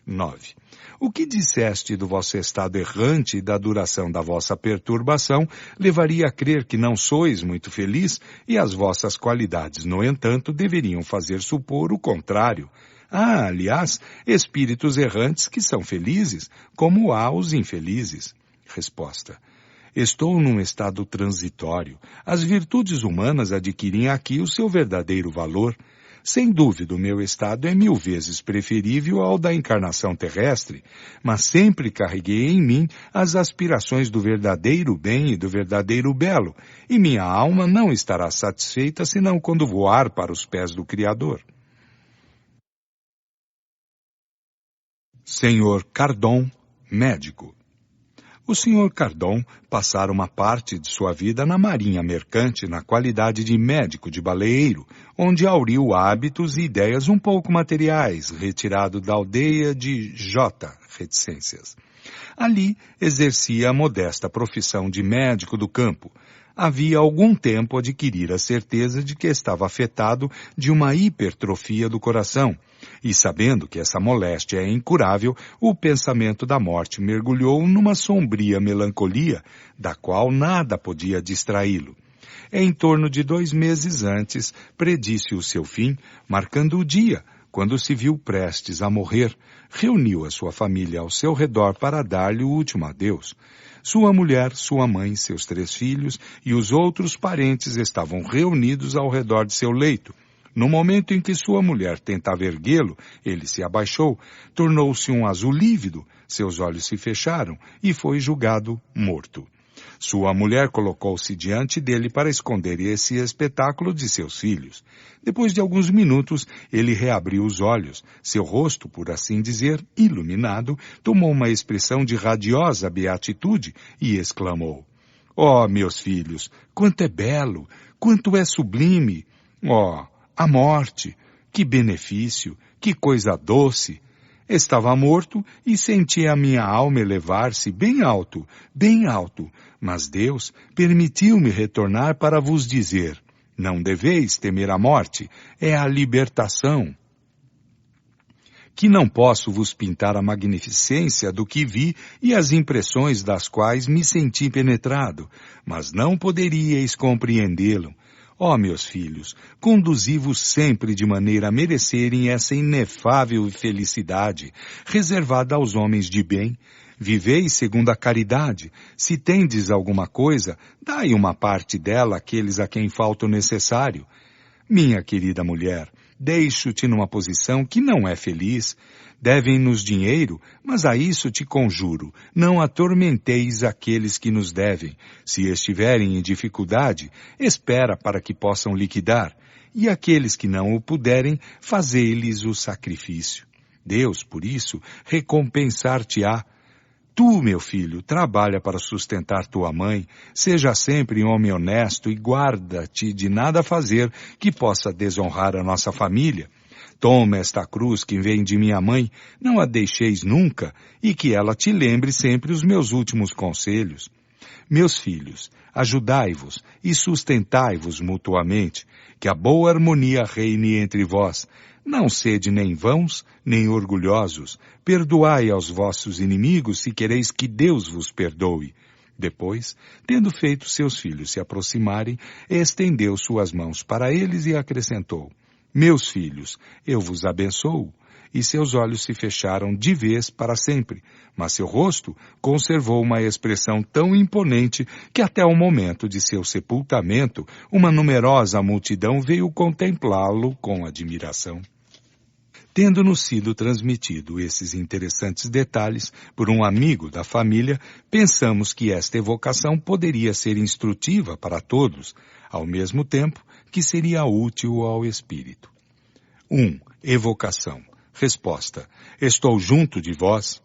9. O que disseste do vosso estado errante e da duração da vossa perturbação levaria a crer que não sois muito feliz, e as vossas qualidades, no entanto, deveriam fazer supor o contrário. Há, aliás, espíritos errantes que são felizes, como há os infelizes. Resposta: estou num estado transitório. As virtudes humanas adquirem aqui o seu verdadeiro valor. Sem dúvida, o meu estado é 1000 vezes preferível ao da encarnação terrestre, mas sempre carreguei em mim as aspirações do verdadeiro bem e do verdadeiro belo, e minha alma não estará satisfeita senão quando voar para os pés do Criador. Senhor Cardon, médico. O Sr. Cardon passara uma parte de sua vida na marinha mercante na qualidade de médico de baleeiro, onde auriu hábitos e ideias um pouco materiais, retirado da aldeia de J. Reticências. Ali exercia a modesta profissão de médico do campo. Havia algum tempo adquirira a certeza de que estava afetado de uma hipertrofia do coração, e sabendo que essa moléstia é incurável, o pensamento da morte mergulhou numa sombria melancolia, da qual nada podia distraí-lo. Em torno de 2 meses antes, predisse o seu fim, marcando o dia, quando se viu prestes a morrer, reuniu a sua família ao seu redor para dar-lhe o último adeus. Sua mulher, sua mãe, seus 3 filhos e os outros parentes estavam reunidos ao redor de seu leito. No momento em que sua mulher tentava erguê-lo, ele se abaixou, tornou-se um azul lívido, seus olhos se fecharam e foi julgado morto. Sua mulher colocou-se diante dele para esconder esse espetáculo de seus filhos. Depois de alguns minutos, ele reabriu os olhos. Seu rosto, por assim dizer, iluminado, tomou uma expressão de radiosa beatitude e exclamou: "Oh, meus filhos, quanto é belo, quanto é sublime! Oh, a morte! Que benefício, que coisa doce! Estava morto e sentia a minha alma elevar-se bem alto, mas Deus permitiu-me retornar para vos dizer: não deveis temer a morte, é a libertação." que não posso vos pintar a magnificência do que vi e as impressões das quais me senti penetrado, mas não poderíeis compreendê-lo. Ó meus filhos, conduzi-vos sempre de maneira a merecerem essa inefável felicidade, reservada aos homens de bem. Vivei segundo a caridade. Se tendes alguma coisa, dai uma parte dela àqueles a quem falta o necessário. Minha querida mulher, deixo-te numa posição que não é feliz. Devem-nos dinheiro, mas a isso te conjuro, não atormenteis aqueles que nos devem. Se estiverem em dificuldade, espera para que possam liquidar, e aqueles que não o puderem, fazei-lhes o sacrifício. Deus, por isso, recompensar-te-á. Tu, meu filho, trabalha para sustentar tua mãe, seja sempre um homem honesto e guarda-te de nada fazer que possa desonrar a nossa família. Toma esta cruz que vem de minha mãe, não a deixeis nunca, e que ela te lembre sempre os meus últimos conselhos. Meus filhos, ajudai-vos e sustentai-vos mutuamente, que a boa harmonia reine entre vós. Não sede nem vãos, nem orgulhosos. Perdoai aos vossos inimigos se quereis que Deus vos perdoe. Depois, tendo feito seus filhos se aproximarem, estendeu suas mãos para eles e acrescentou: Meus filhos, eu vos abençoo. E seus olhos se fecharam de vez para sempre, mas seu rosto conservou uma expressão tão imponente que até o momento de seu sepultamento, uma numerosa multidão veio contemplá-lo com admiração. Tendo-nos sido transmitido esses interessantes detalhes por um amigo da família, pensamos que esta evocação poderia ser instrutiva para todos, ao mesmo tempo que seria útil ao espírito. 1. Evocação. Resposta: estou junto de vós.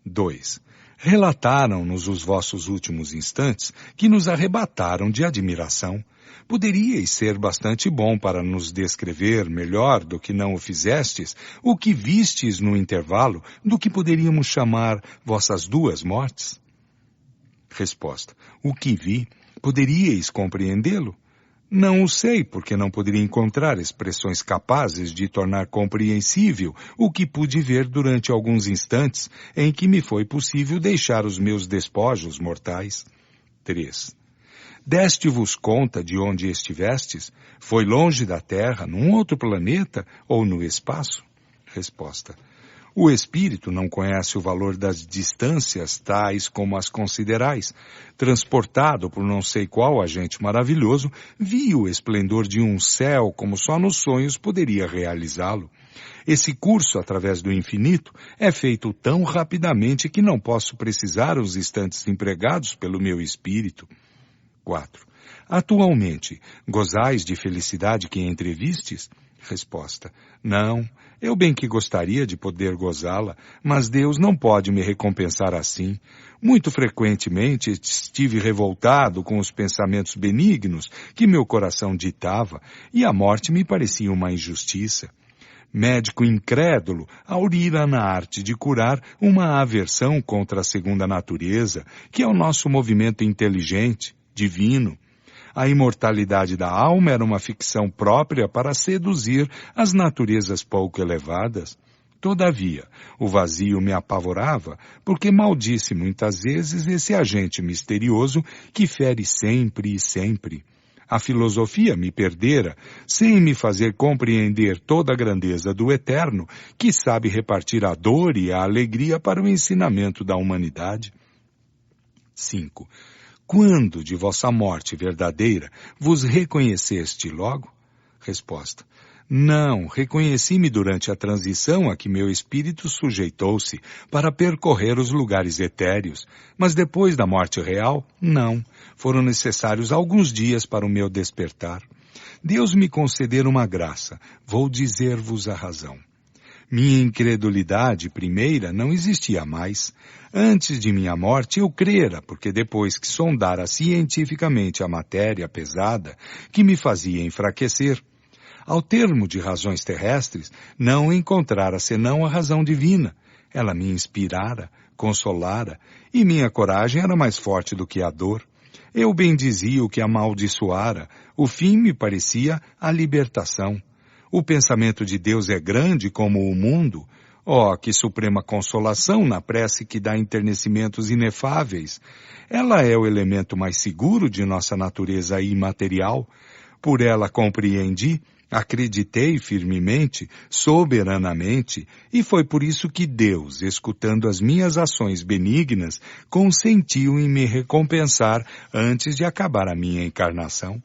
2. Relataram-nos os vossos últimos instantes que nos arrebataram de admiração. Poderíeis ser bastante bom para nos descrever melhor do que não o fizestes, o que vistes no intervalo do que poderíamos chamar vossas duas mortes? Resposta: o que vi, poderíeis compreendê-lo? Não o sei, porque não poderia encontrar expressões capazes de tornar compreensível o que pude ver durante alguns instantes em que me foi possível deixar os meus despojos mortais. 3. Deste-vos conta de onde estivestes? Foi longe da Terra, num outro planeta ou no espaço? Resposta: o espírito não conhece o valor das distâncias tais como as considerais. Transportado por não sei qual agente maravilhoso, vi o esplendor de um céu como só nos sonhos poderia realizá-lo. Esse curso através do infinito é feito tão rapidamente que não posso precisar os instantes empregados pelo meu espírito. 4. Atualmente, gozais de felicidade que entrevistes? Resposta: não, eu bem que gostaria de poder gozá-la, mas Deus não pode me recompensar assim. Muito frequentemente estive revoltado com os pensamentos benignos que meu coração ditava, e a morte me parecia uma injustiça. Médico incrédulo, aurira na arte de curar uma aversão contra a segunda natureza, que é o nosso movimento inteligente, divino. A imortalidade da alma era uma ficção própria para seduzir as naturezas pouco elevadas. Todavia, o vazio me apavorava, porque maldisse muitas vezes esse agente misterioso que fere sempre e sempre. A filosofia me perdera, sem me fazer compreender toda a grandeza do Eterno, que sabe repartir a dor e a alegria para o ensinamento da humanidade. 5. Quando de vossa morte verdadeira vos reconheceste logo? Resposta: não, reconheci-me durante a transição a que meu espírito sujeitou-se para percorrer os lugares etéreos, mas depois da morte real, não. Foram necessários alguns dias para o meu despertar. Deus me concedera uma graça, vou dizer-vos a razão. Minha incredulidade primeira não existia mais. Antes de minha morte eu crera, porque depois que sondara cientificamente a matéria pesada que me fazia enfraquecer, ao termo de razões terrestres, não encontrara senão a razão divina. Ela me inspirara, consolara, e minha coragem era mais forte do que a dor. Eu bendizia o que amaldiçoara, o fim me parecia a libertação. O pensamento de Deus é grande como o mundo. Oh, que suprema consolação na prece que dá enternecimentos inefáveis! Ela é o elemento mais seguro de nossa natureza imaterial. Por ela compreendi, acreditei firmemente, soberanamente, e foi por isso que Deus, escutando as minhas ações benignas, consentiu em me recompensar antes de acabar a minha encarnação.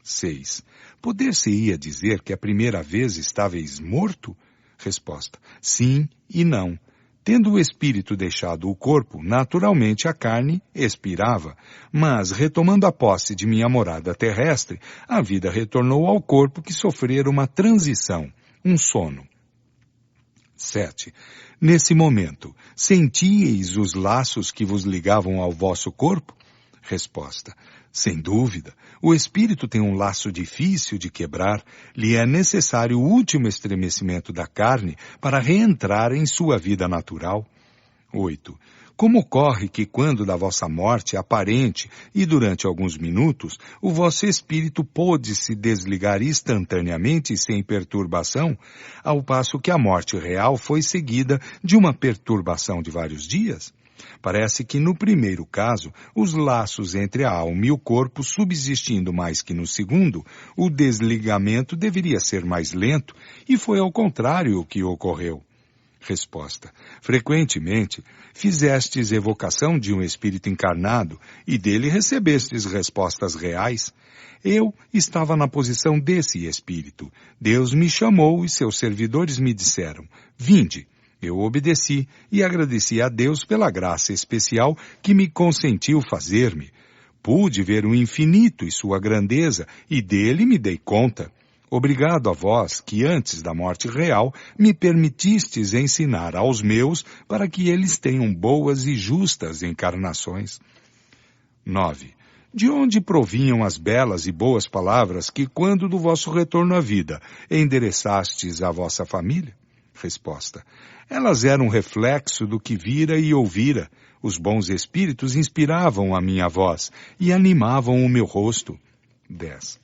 6. Poder-se-ia dizer que a primeira vez estáveis morto? Resposta: sim e não. Tendo o espírito deixado o corpo, naturalmente a carne expirava, mas, retomando a posse de minha morada terrestre, a vida retornou ao corpo que sofrera uma transição, um sono. 7. Nesse momento, sentíeis os laços que vos ligavam ao vosso corpo? Resposta: sem dúvida, o espírito tem um laço difícil de quebrar, lhe é necessário o último estremecimento da carne para reentrar em sua vida natural. 8. Como ocorre que quando da vossa morte aparente e durante alguns minutos, o vosso espírito pôde se desligar instantaneamente sem perturbação, ao passo que a morte real foi seguida de uma perturbação de vários dias? Parece que no primeiro caso, os laços entre a alma e o corpo subsistindo mais que no segundo, o desligamento deveria ser mais lento, e foi ao contrário o que ocorreu. Resposta: frequentemente, fizestes evocação de um espírito encarnado e dele recebestes respostas reais. Eu estava na posição desse espírito. Deus me chamou e seus servidores me disseram: vinde. Eu obedeci e agradeci a Deus pela graça especial que me consentiu fazer-me. Pude ver o infinito e sua grandeza, e dele me dei conta. Obrigado a vós, que antes da morte real, me permitistes ensinar aos meus para que eles tenham boas e justas encarnações. 9. De onde provinham as belas e boas palavras que, quando do vosso retorno à vida, endereçastes à vossa família? Resposta: elas eram reflexo do que vira e ouvira. Os bons espíritos inspiravam a minha voz e animavam o meu rosto. 10.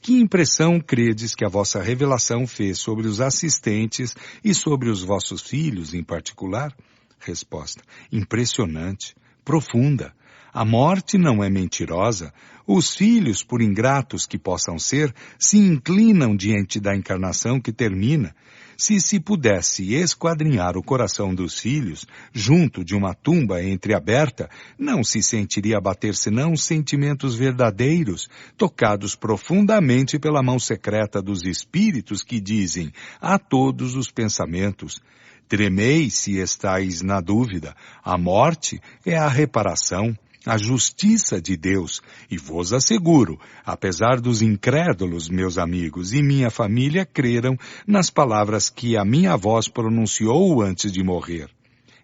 Que impressão credes que a vossa revelação fez sobre os assistentes e sobre os vossos filhos em particular? Resposta: impressionante, profunda. A morte não é mentirosa. Os filhos, por ingratos que possam ser, se inclinam diante da encarnação que termina. Se pudesse esquadrinhar o coração dos filhos, junto de uma tumba entreaberta, não se sentiria bater senão sentimentos verdadeiros, tocados profundamente pela mão secreta dos espíritos que dizem a todos os pensamentos: tremei se estáis na dúvida, a morte é a reparação, a justiça de Deus, e vos asseguro, apesar dos incrédulos, meus amigos, e minha família creram nas palavras que a minha voz pronunciou antes de morrer.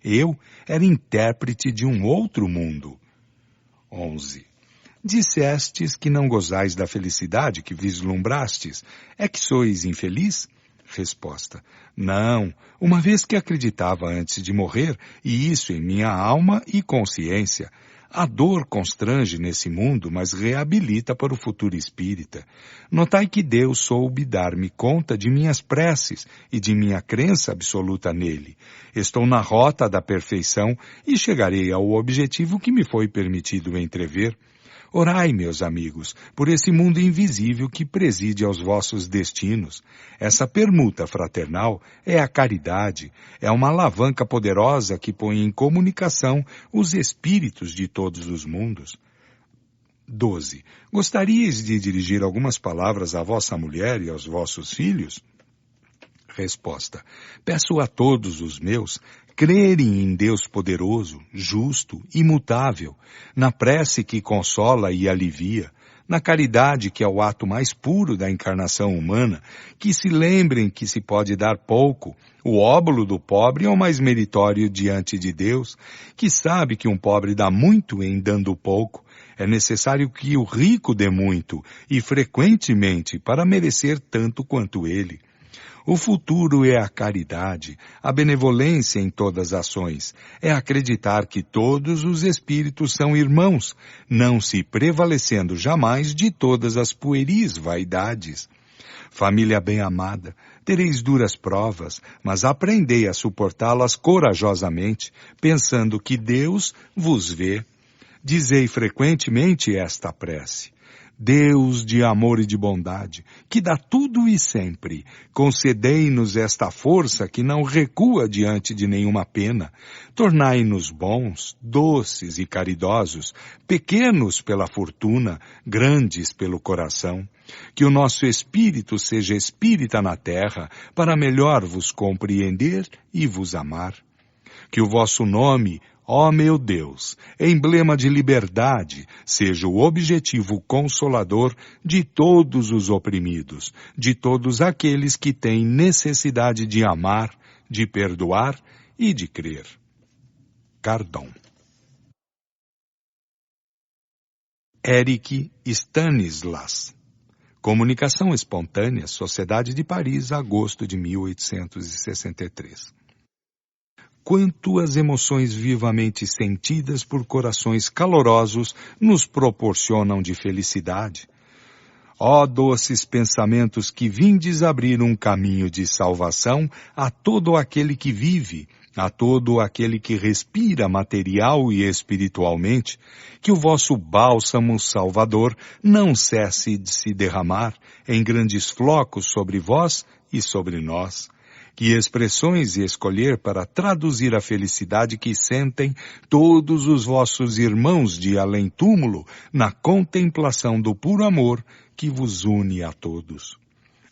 Eu era intérprete de um outro mundo. 11. Dissestes que não gozais da felicidade que vislumbrastes. É que sois infeliz? Resposta: não, uma vez que acreditava antes de morrer, e isso em minha alma e consciência. A dor constrange nesse mundo, mas reabilita para o futuro espírita. Notai que Deus soube dar-me conta de minhas preces e de minha crença absoluta nele. Estou na rota da perfeição e chegarei ao objetivo que me foi permitido entrever. Orai, meus amigos, por esse mundo invisível que preside aos vossos destinos. Essa permuta fraternal é a caridade, é uma alavanca poderosa que põe em comunicação os espíritos de todos os mundos. 12. Gostaríeis de dirigir algumas palavras à vossa mulher e aos vossos filhos? Resposta: peço a todos os meus crerem em Deus poderoso, justo, imutável, na prece que consola e alivia, na caridade que é o ato mais puro da encarnação humana, que se lembrem que se pode dar pouco, o óbolo do pobre é o mais meritório diante de Deus, que sabe que um pobre dá muito em dando pouco. É necessário que o rico dê muito, e frequentemente, para merecer tanto quanto ele. O futuro é a caridade, a benevolência em todas as ações. É acreditar que todos os espíritos são irmãos, não se prevalecendo jamais de todas as pueris vaidades. Família bem-amada, tereis duras provas, mas aprendei a suportá-las corajosamente, pensando que Deus vos vê. Dizei frequentemente esta prece: Deus de amor e de bondade, que dá tudo e sempre, concedei-nos esta força que não recua diante de nenhuma pena. Tornai-nos bons, doces e caridosos, pequenos pela fortuna, grandes pelo coração. Que o nosso espírito seja espírita na terra, para melhor vos compreender e vos amar. Que o vosso nome, ó meu Deus, emblema de liberdade, seja o objetivo consolador de todos os oprimidos, de todos aqueles que têm necessidade de amar, de perdoar e de crer. Cardon. Eric Stanislas. Comunicação Espontânea, Sociedade de Paris, agosto de 1863. Quanto as emoções vivamente sentidas por corações calorosos nos proporcionam de felicidade. Ó doces pensamentos que vindes abrir um caminho de salvação a todo aquele que vive, a todo aquele que respira material e espiritualmente, que o vosso bálsamo salvador não cesse de se derramar em grandes flocos sobre vós e sobre nós. Que expressões escolher para traduzir a felicidade que sentem todos os vossos irmãos de além-túmulo na contemplação do puro amor que vos une a todos.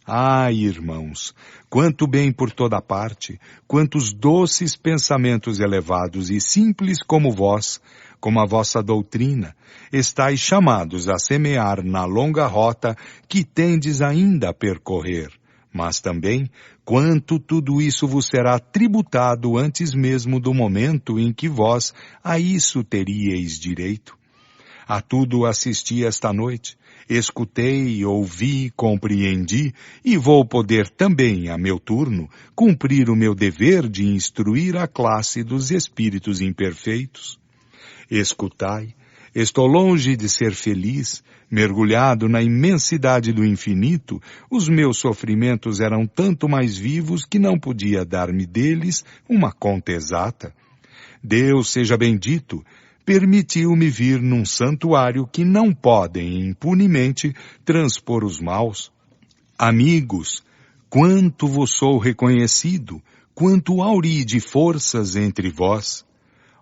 Ai, irmãos, quanto bem por toda parte, quantos doces pensamentos elevados e simples como vós, como a vossa doutrina, estáis chamados a semear na longa rota que tendes ainda a percorrer. Mas também, quanto tudo isso vos será tributado antes mesmo do momento em que vós a isso teríeis direito. A tudo assisti esta noite, escutei, ouvi, compreendi, e vou poder também, a meu turno, cumprir o meu dever de instruir a classe dos espíritos imperfeitos. Escutai, estou longe de ser feliz, mergulhado na imensidade do infinito, os meus sofrimentos eram tanto mais vivos que não podia dar-me deles uma conta exata. Deus seja bendito, permitiu-me vir num santuário que não podem impunemente transpor os maus. Amigos, quanto vos sou reconhecido, quanto auri de forças entre vós.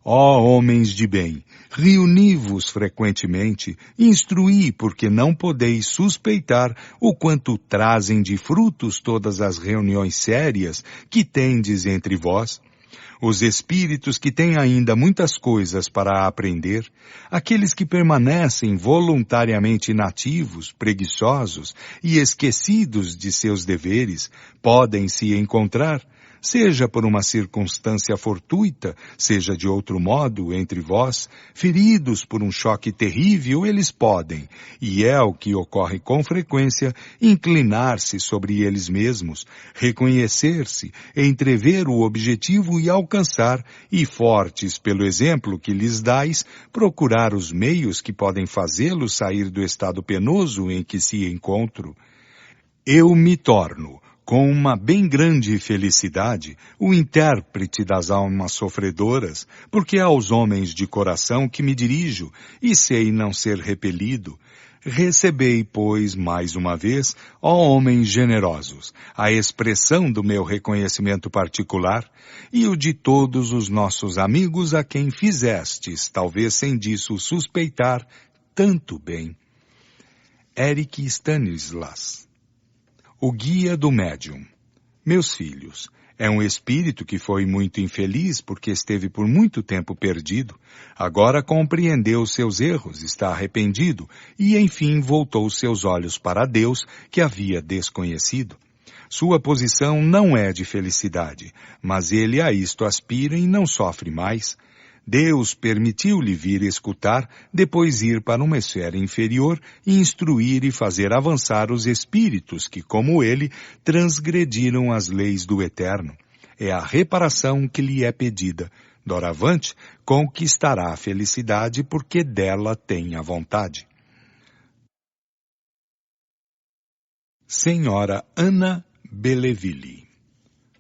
Ó homens de bem, reuni-vos frequentemente, instruí porque não podeis suspeitar o quanto trazem de frutos todas as reuniões sérias que tendes entre vós. Os espíritos que têm ainda muitas coisas para aprender, aqueles que permanecem voluntariamente inativos, preguiçosos e esquecidos de seus deveres, podem se encontrar, seja por uma circunstância fortuita, seja de outro modo entre vós, feridos por um choque terrível, eles podem, e é o que ocorre com frequência, inclinar-se sobre eles mesmos, reconhecer-se, entrever o objetivo e alcançar, e fortes pelo exemplo que lhes dais, procurar os meios que podem fazê-los sair do estado penoso em que se encontram. Eu me torno, com uma bem grande felicidade, o intérprete das almas sofredoras, porque é aos homens de coração que me dirijo, e sei não ser repelido. Recebei, pois, mais uma vez, ó homens generosos, a expressão do meu reconhecimento particular, e o de todos os nossos amigos a quem fizestes, talvez sem disso suspeitar, tanto bem. Eric Stanislas. O guia do médium. Meus filhos, é um espírito que foi muito infeliz porque esteve por muito tempo perdido. Agora compreendeu seus erros, está arrependido e, enfim, voltou seus olhos para Deus que havia desconhecido. Sua posição não é de felicidade, mas ele a isto aspira e não sofre mais. Deus permitiu-lhe vir escutar, depois ir para uma esfera inferior e instruir e fazer avançar os espíritos que, como ele, transgrediram as leis do Eterno. É a reparação que lhe é pedida. Doravante, conquistará a felicidade porque dela tem a vontade. Senhora Ana Belleville.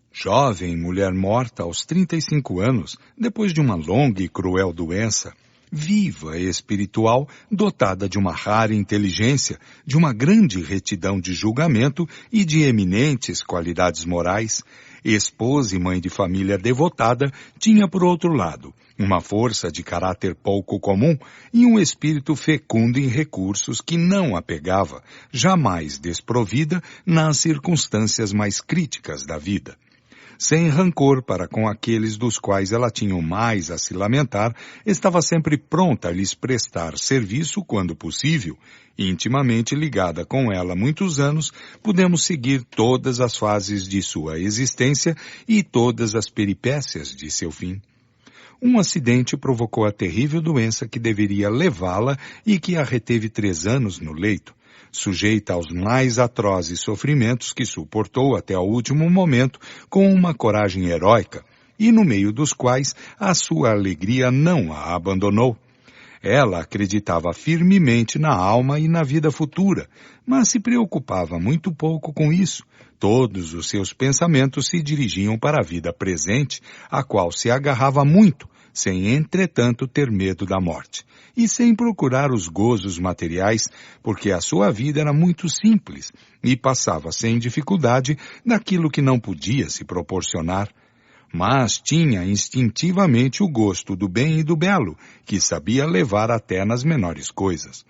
Jovem mulher morta aos 35 anos, depois de uma longa e cruel doença, viva e espiritual, dotada de uma rara inteligência, de uma grande retidão de julgamento e de eminentes qualidades morais, esposa e mãe de família devotada, tinha, por outro lado, uma força de caráter pouco comum e um espírito fecundo em recursos que não a pegava, jamais desprovida, nas circunstâncias mais críticas da vida. Sem rancor para com aqueles dos quais ela tinha o mais a se lamentar, estava sempre pronta a lhes prestar serviço quando possível. Intimamente ligada com ela há muitos anos, pudemos seguir todas as fases de sua existência e todas as peripécias de seu fim. Um acidente provocou a terrível doença que deveria levá-la e que a reteve 3 anos no leito, sujeita aos mais atrozes sofrimentos que suportou até ao último momento com uma coragem heróica, e no meio dos quais a sua alegria não a abandonou. Ela acreditava firmemente na alma e na vida futura, mas se preocupava muito pouco com isso. Todos os seus pensamentos se dirigiam para a vida presente, a qual se agarrava muito, sem entretanto ter medo da morte, e sem procurar os gozos materiais, porque a sua vida era muito simples e passava sem dificuldade daquilo que não podia se proporcionar. Mas tinha instintivamente o gosto do bem e do belo, que sabia levar até nas menores coisas.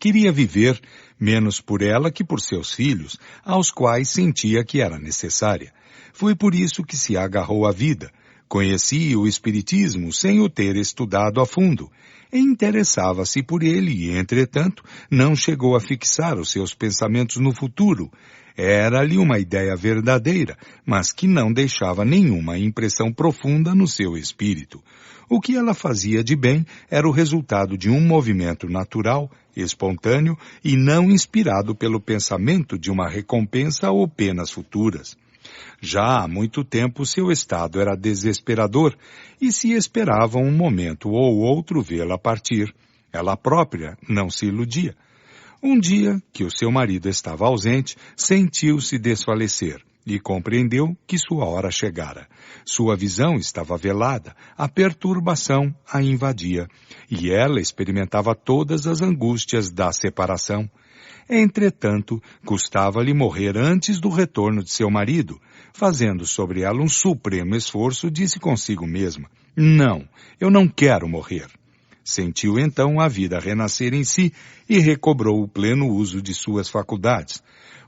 Queria viver menos por ela que por seus filhos, aos quais sentia que era necessária. Foi por isso que se agarrou à vida. Conhecia o Espiritismo sem o ter estudado a fundo. E interessava-se por ele e, entretanto, não chegou a fixar os seus pensamentos no futuro. Era-lhe uma ideia verdadeira, mas que não deixava nenhuma impressão profunda no seu espírito. O que ela fazia de bem era o resultado de um movimento natural, espontâneo e não inspirado pelo pensamento de uma recompensa ou penas futuras. Já há muito tempo seu estado era desesperador e se esperava um momento ou outro vê-la partir. Ela própria não se iludia. Um dia, que o seu marido estava ausente, sentiu-se desfalecer e compreendeu que sua hora chegara. Sua visão estava velada, a perturbação a invadia, e ela experimentava todas as angústias da separação. Entretanto, custava-lhe morrer antes do retorno de seu marido. Fazendo sobre ela um supremo esforço, disse consigo mesma: "Não, eu não quero morrer." Sentiu então a vida renascer em si e recobrou o pleno uso de suas faculdades.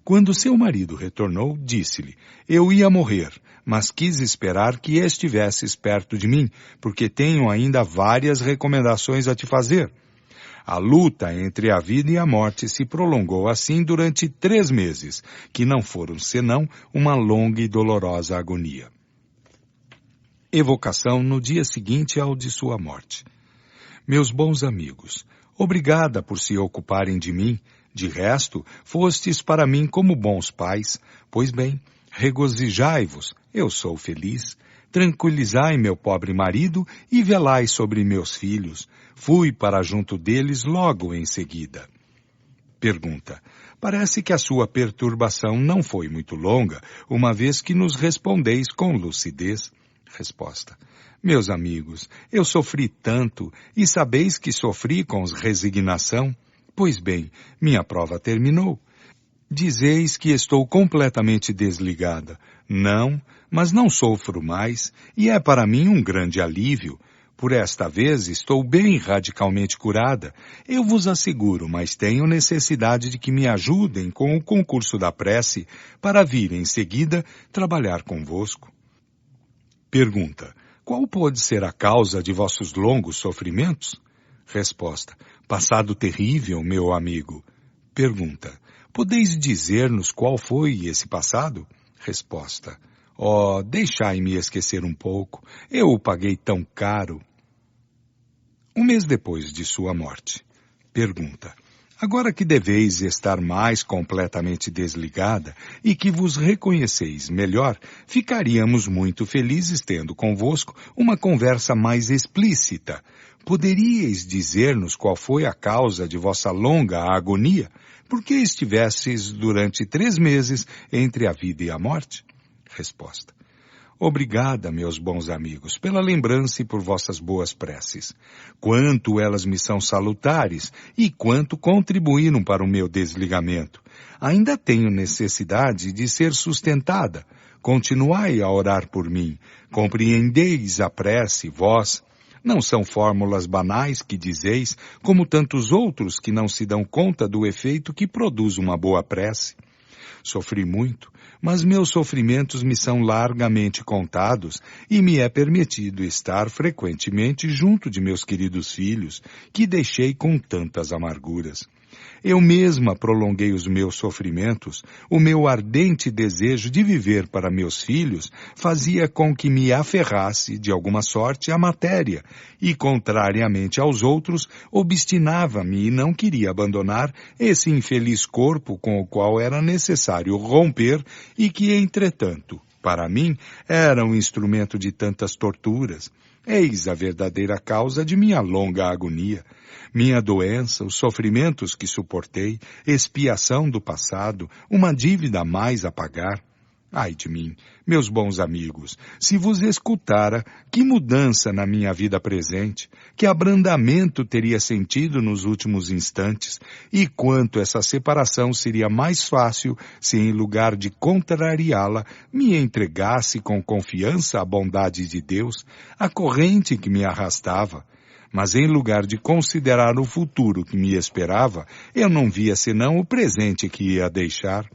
Quando seu marido retornou, disse-lhe: "Eu ia morrer, mas quis esperar que estivesses perto de mim, porque tenho ainda várias recomendações a te fazer." A luta entre a vida e a morte se prolongou assim durante 3 meses, que não foram senão uma longa e dolorosa agonia. Evocação no dia seguinte ao de sua morte. Meus bons amigos, obrigada por se ocuparem de mim. De resto, fostes para mim como bons pais. Pois bem, regozijai-vos, eu sou feliz. Tranquilizai meu pobre marido e velai sobre meus filhos. Fui para junto deles logo em seguida. Pergunta: parece que a sua perturbação não foi muito longa, uma vez que nos respondeis com lucidez. Resposta: meus amigos, eu sofri tanto, e sabeis que sofri com resignação? Pois bem, minha prova terminou. Dizeis que estou completamente desligada. Não, mas não sofro mais, e é para mim um grande alívio. Por esta vez estou bem radicalmente curada. Eu vos asseguro, mas tenho necessidade de que me ajudem com o concurso da prece para vir em seguida trabalhar convosco. Pergunta: qual pode ser a causa de vossos longos sofrimentos? Resposta: passado terrível, meu amigo. Pergunta: podeis dizer-nos qual foi esse passado? Resposta: oh, deixai-me esquecer um pouco. Eu o paguei tão caro. 1 mês depois de sua morte. Pergunta: Agora que deveis estar mais completamente desligada e que vos reconheceis melhor, ficaríamos muito felizes tendo convosco uma conversa mais explícita. Poderíeis dizer-nos qual foi a causa de vossa longa agonia? Por que estivesseis durante 3 meses entre a vida e a morte? Resposta. Obrigada, meus bons amigos, pela lembrança e por vossas boas preces. Quanto elas me são salutares e quanto contribuíram para o meu desligamento. Ainda tenho necessidade de ser sustentada. Continuai a orar por mim. Compreendeis a prece, vós. Não são fórmulas banais que dizeis, como tantos outros que não se dão conta do efeito que produz uma boa prece. Sofri muito, mas meus sofrimentos me são largamente contados e me é permitido estar frequentemente junto de meus queridos filhos, que deixei com tantas amarguras. Eu mesma prolonguei os meus sofrimentos, o meu ardente desejo de viver para meus filhos fazia com que me aferrasse, de alguma sorte, à matéria, e, contrariamente aos outros, obstinava-me e não queria abandonar esse infeliz corpo com o qual era necessário romper e que, entretanto, para mim, era um instrumento de tantas torturas. Eis a verdadeira causa de minha longa agonia. Minha doença, os sofrimentos que suportei, expiação do passado, uma dívida a mais a pagar. Ai de mim, meus bons amigos, se vos escutara, que mudança na minha vida presente, que abrandamento teria sentido nos últimos instantes, e quanto essa separação seria mais fácil se, em lugar de contrariá-la, me entregasse com confiança à bondade de Deus, a corrente que me arrastava. Mas em lugar de considerar o futuro que me esperava, eu não via senão o presente que ia deixar.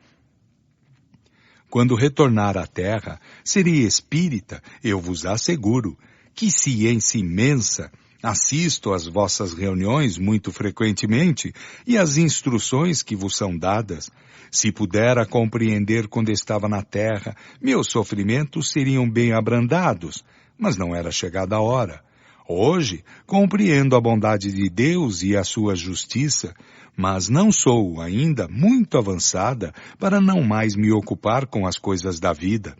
Quando retornar à terra, serei espírita, eu vos asseguro. Que ciência imensa! Assisto às vossas reuniões muito frequentemente e às instruções que vos são dadas. Se pudera compreender quando estava na terra, meus sofrimentos seriam bem abrandados, mas não era chegada a hora. Hoje, compreendo a bondade de Deus e a sua justiça, mas não sou ainda muito avançada para não mais me ocupar com as coisas da vida.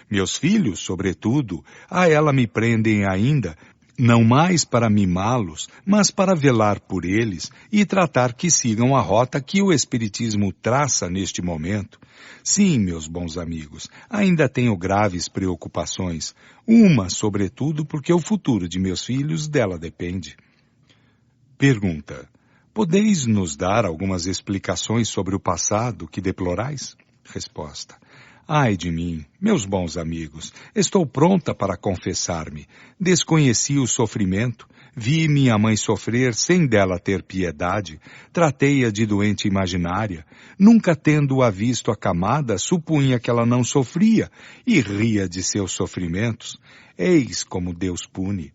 Meus filhos, sobretudo, a ela me prendem ainda, não mais para mimá-los, mas para velar por eles e tratar que sigam a rota que o Espiritismo traça neste momento. Sim, meus bons amigos, ainda tenho graves preocupações. Uma, sobretudo, porque o futuro de meus filhos dela depende. Pergunta. Podeis nos dar algumas explicações sobre o passado que deplorais? Resposta. Ai de mim, meus bons amigos, estou pronta para confessar-me. Desconheci o sofrimento, vi minha mãe sofrer sem dela ter piedade, tratei-a de doente imaginária, nunca tendo-a visto acamada, supunha que ela não sofria e ria de seus sofrimentos. Eis como Deus pune.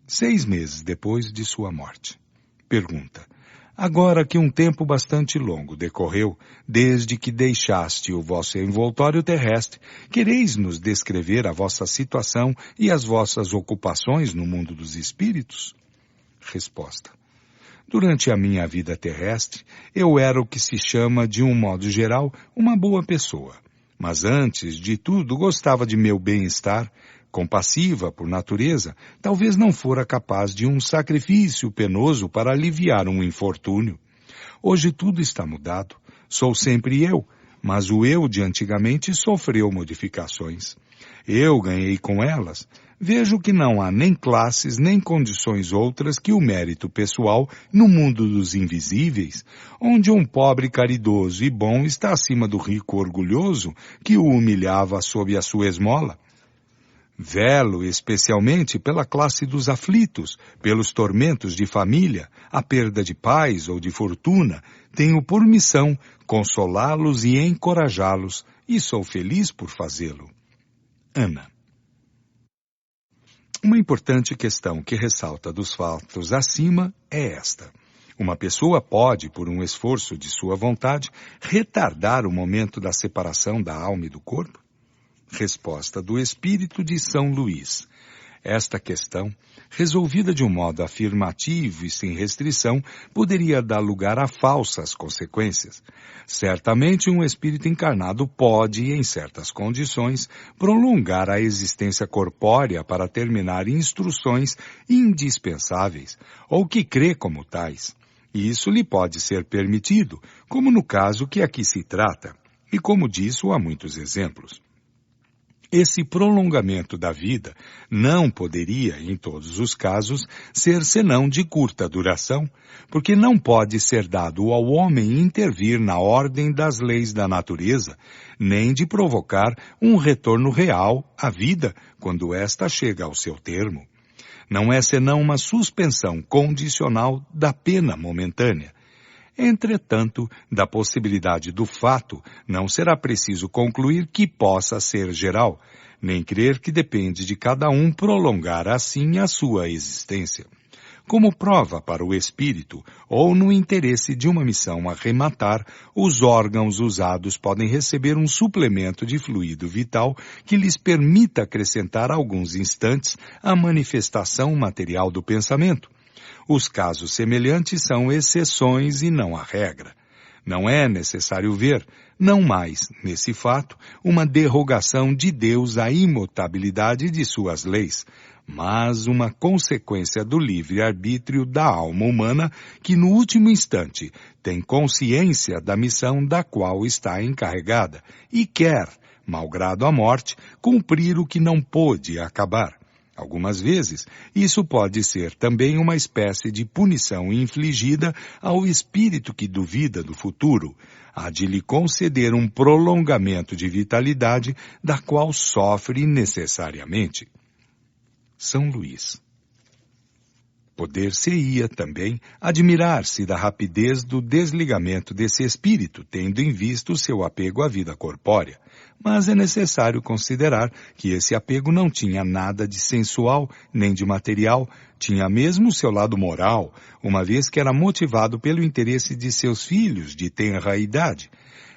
6 meses depois de sua morte. Pergunta. Agora que um tempo bastante longo decorreu, desde que deixaste o vosso envoltório terrestre, quereis nos descrever a vossa situação e as vossas ocupações no mundo dos espíritos? Resposta. Durante a minha vida terrestre, eu era o que se chama, de um modo geral, uma boa pessoa. Mas antes de tudo gostava de meu bem-estar, compassiva por natureza, talvez não fora capaz de um sacrifício penoso para aliviar um infortúnio. Hoje tudo está mudado. Sou sempre eu, mas o eu de antigamente sofreu modificações. Eu ganhei com elas. Vejo que não há nem classes nem condições outras que o mérito pessoal no mundo dos invisíveis, onde um pobre caridoso e bom está acima do rico orgulhoso que o humilhava sob a sua esmola. Velo especialmente pela classe dos aflitos, pelos tormentos de família, a perda de pais ou de fortuna, tenho por missão consolá-los e encorajá-los, e sou feliz por fazê-lo. Ana. Uma importante questão que ressalta dos fatos acima é esta. Uma pessoa pode, por um esforço de sua vontade, retardar o momento da separação da alma e do corpo? Resposta do Espírito de São Luís. Esta questão, resolvida de um modo afirmativo e sem restrição, poderia dar lugar a falsas consequências. Certamente um espírito encarnado pode, em certas condições, prolongar a existência corpórea para terminar instruções indispensáveis, ou que crê como tais. E isso lhe pode ser permitido, como no caso que aqui se trata, e como disso há muitos exemplos. Esse prolongamento da vida não poderia, em todos os casos, ser senão de curta duração, porque não pode ser dado ao homem intervir na ordem das leis da natureza, nem de provocar um retorno real à vida quando esta chega ao seu termo. Não é senão uma suspensão condicional da pena momentânea. Entretanto, da possibilidade do fato, não será preciso concluir que possa ser geral, nem crer que depende de cada um prolongar assim a sua existência. Como prova para o espírito, ou no interesse de uma missão a arrematar, os órgãos usados podem receber um suplemento de fluido vital que lhes permita acrescentar alguns instantes à manifestação material do pensamento. Os casos semelhantes são exceções e não a regra. Não é necessário ver, não mais, nesse fato, uma derrogação de Deus à imutabilidade de suas leis, mas uma consequência do livre-arbítrio da alma humana que, no último instante, tem consciência da missão da qual está encarregada e quer, malgrado a morte, cumprir o que não pôde acabar. Algumas vezes, isso pode ser também uma espécie de punição infligida ao espírito que duvida do futuro, a de lhe conceder um prolongamento de vitalidade da qual sofre necessariamente. São Luís. Poder-se-ia também admirar-se da rapidez do desligamento desse espírito, tendo em vista o seu apego à vida corpórea. Mas é necessário considerar que esse apego não tinha nada de sensual nem de material, tinha mesmo o seu lado moral, uma vez que era motivado pelo interesse de seus filhos de tenra idade.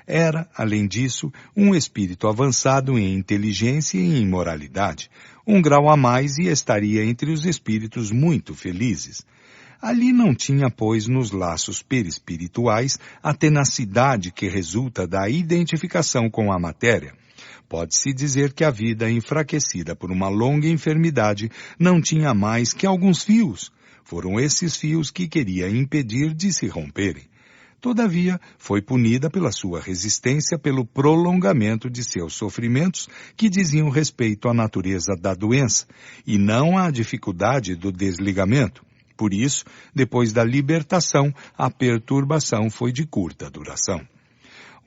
Era, além disso, um espírito avançado em inteligência e em moralidade, um grau a mais e estaria entre os espíritos muito felizes. Ali não tinha, pois, nos laços perispirituais a tenacidade que resulta da identificação com a matéria. Pode-se dizer que a vida enfraquecida por uma longa enfermidade não tinha mais que alguns fios. Foram esses fios que queria impedir de se romperem. Todavia, foi punida pela sua resistência pelo prolongamento de seus sofrimentos que diziam respeito à natureza da doença, e não à dificuldade do desligamento. Por isso, depois da libertação, a perturbação foi de curta duração.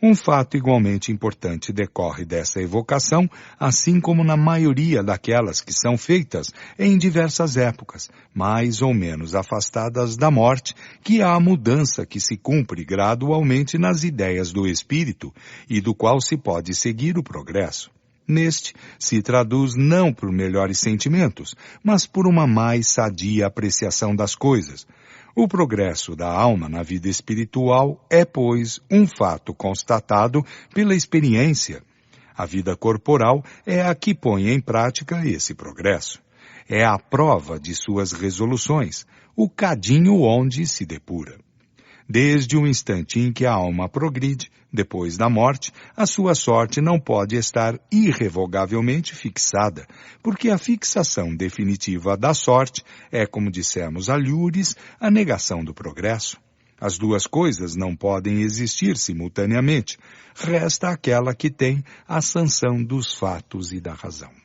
Um fato igualmente importante decorre dessa evocação, assim como na maioria daquelas que são feitas em diversas épocas, mais ou menos afastadas da morte, que há a mudança que se cumpre gradualmente nas ideias do espírito e do qual se pode seguir o progresso. Neste, se traduz não por melhores sentimentos, mas por uma mais sadia apreciação das coisas. O progresso da alma na vida espiritual é, pois, um fato constatado pela experiência. A vida corporal é a que põe em prática esse progresso. É a prova de suas resoluções, o cadinho onde se depura. Desde o instante em que a alma progride, depois da morte, a sua sorte não pode estar irrevogavelmente fixada, porque a fixação definitiva da sorte é, como dissemos a Lures, a negação do progresso. As duas coisas não podem existir simultaneamente. Resta aquela que tem a sanção dos fatos e da razão.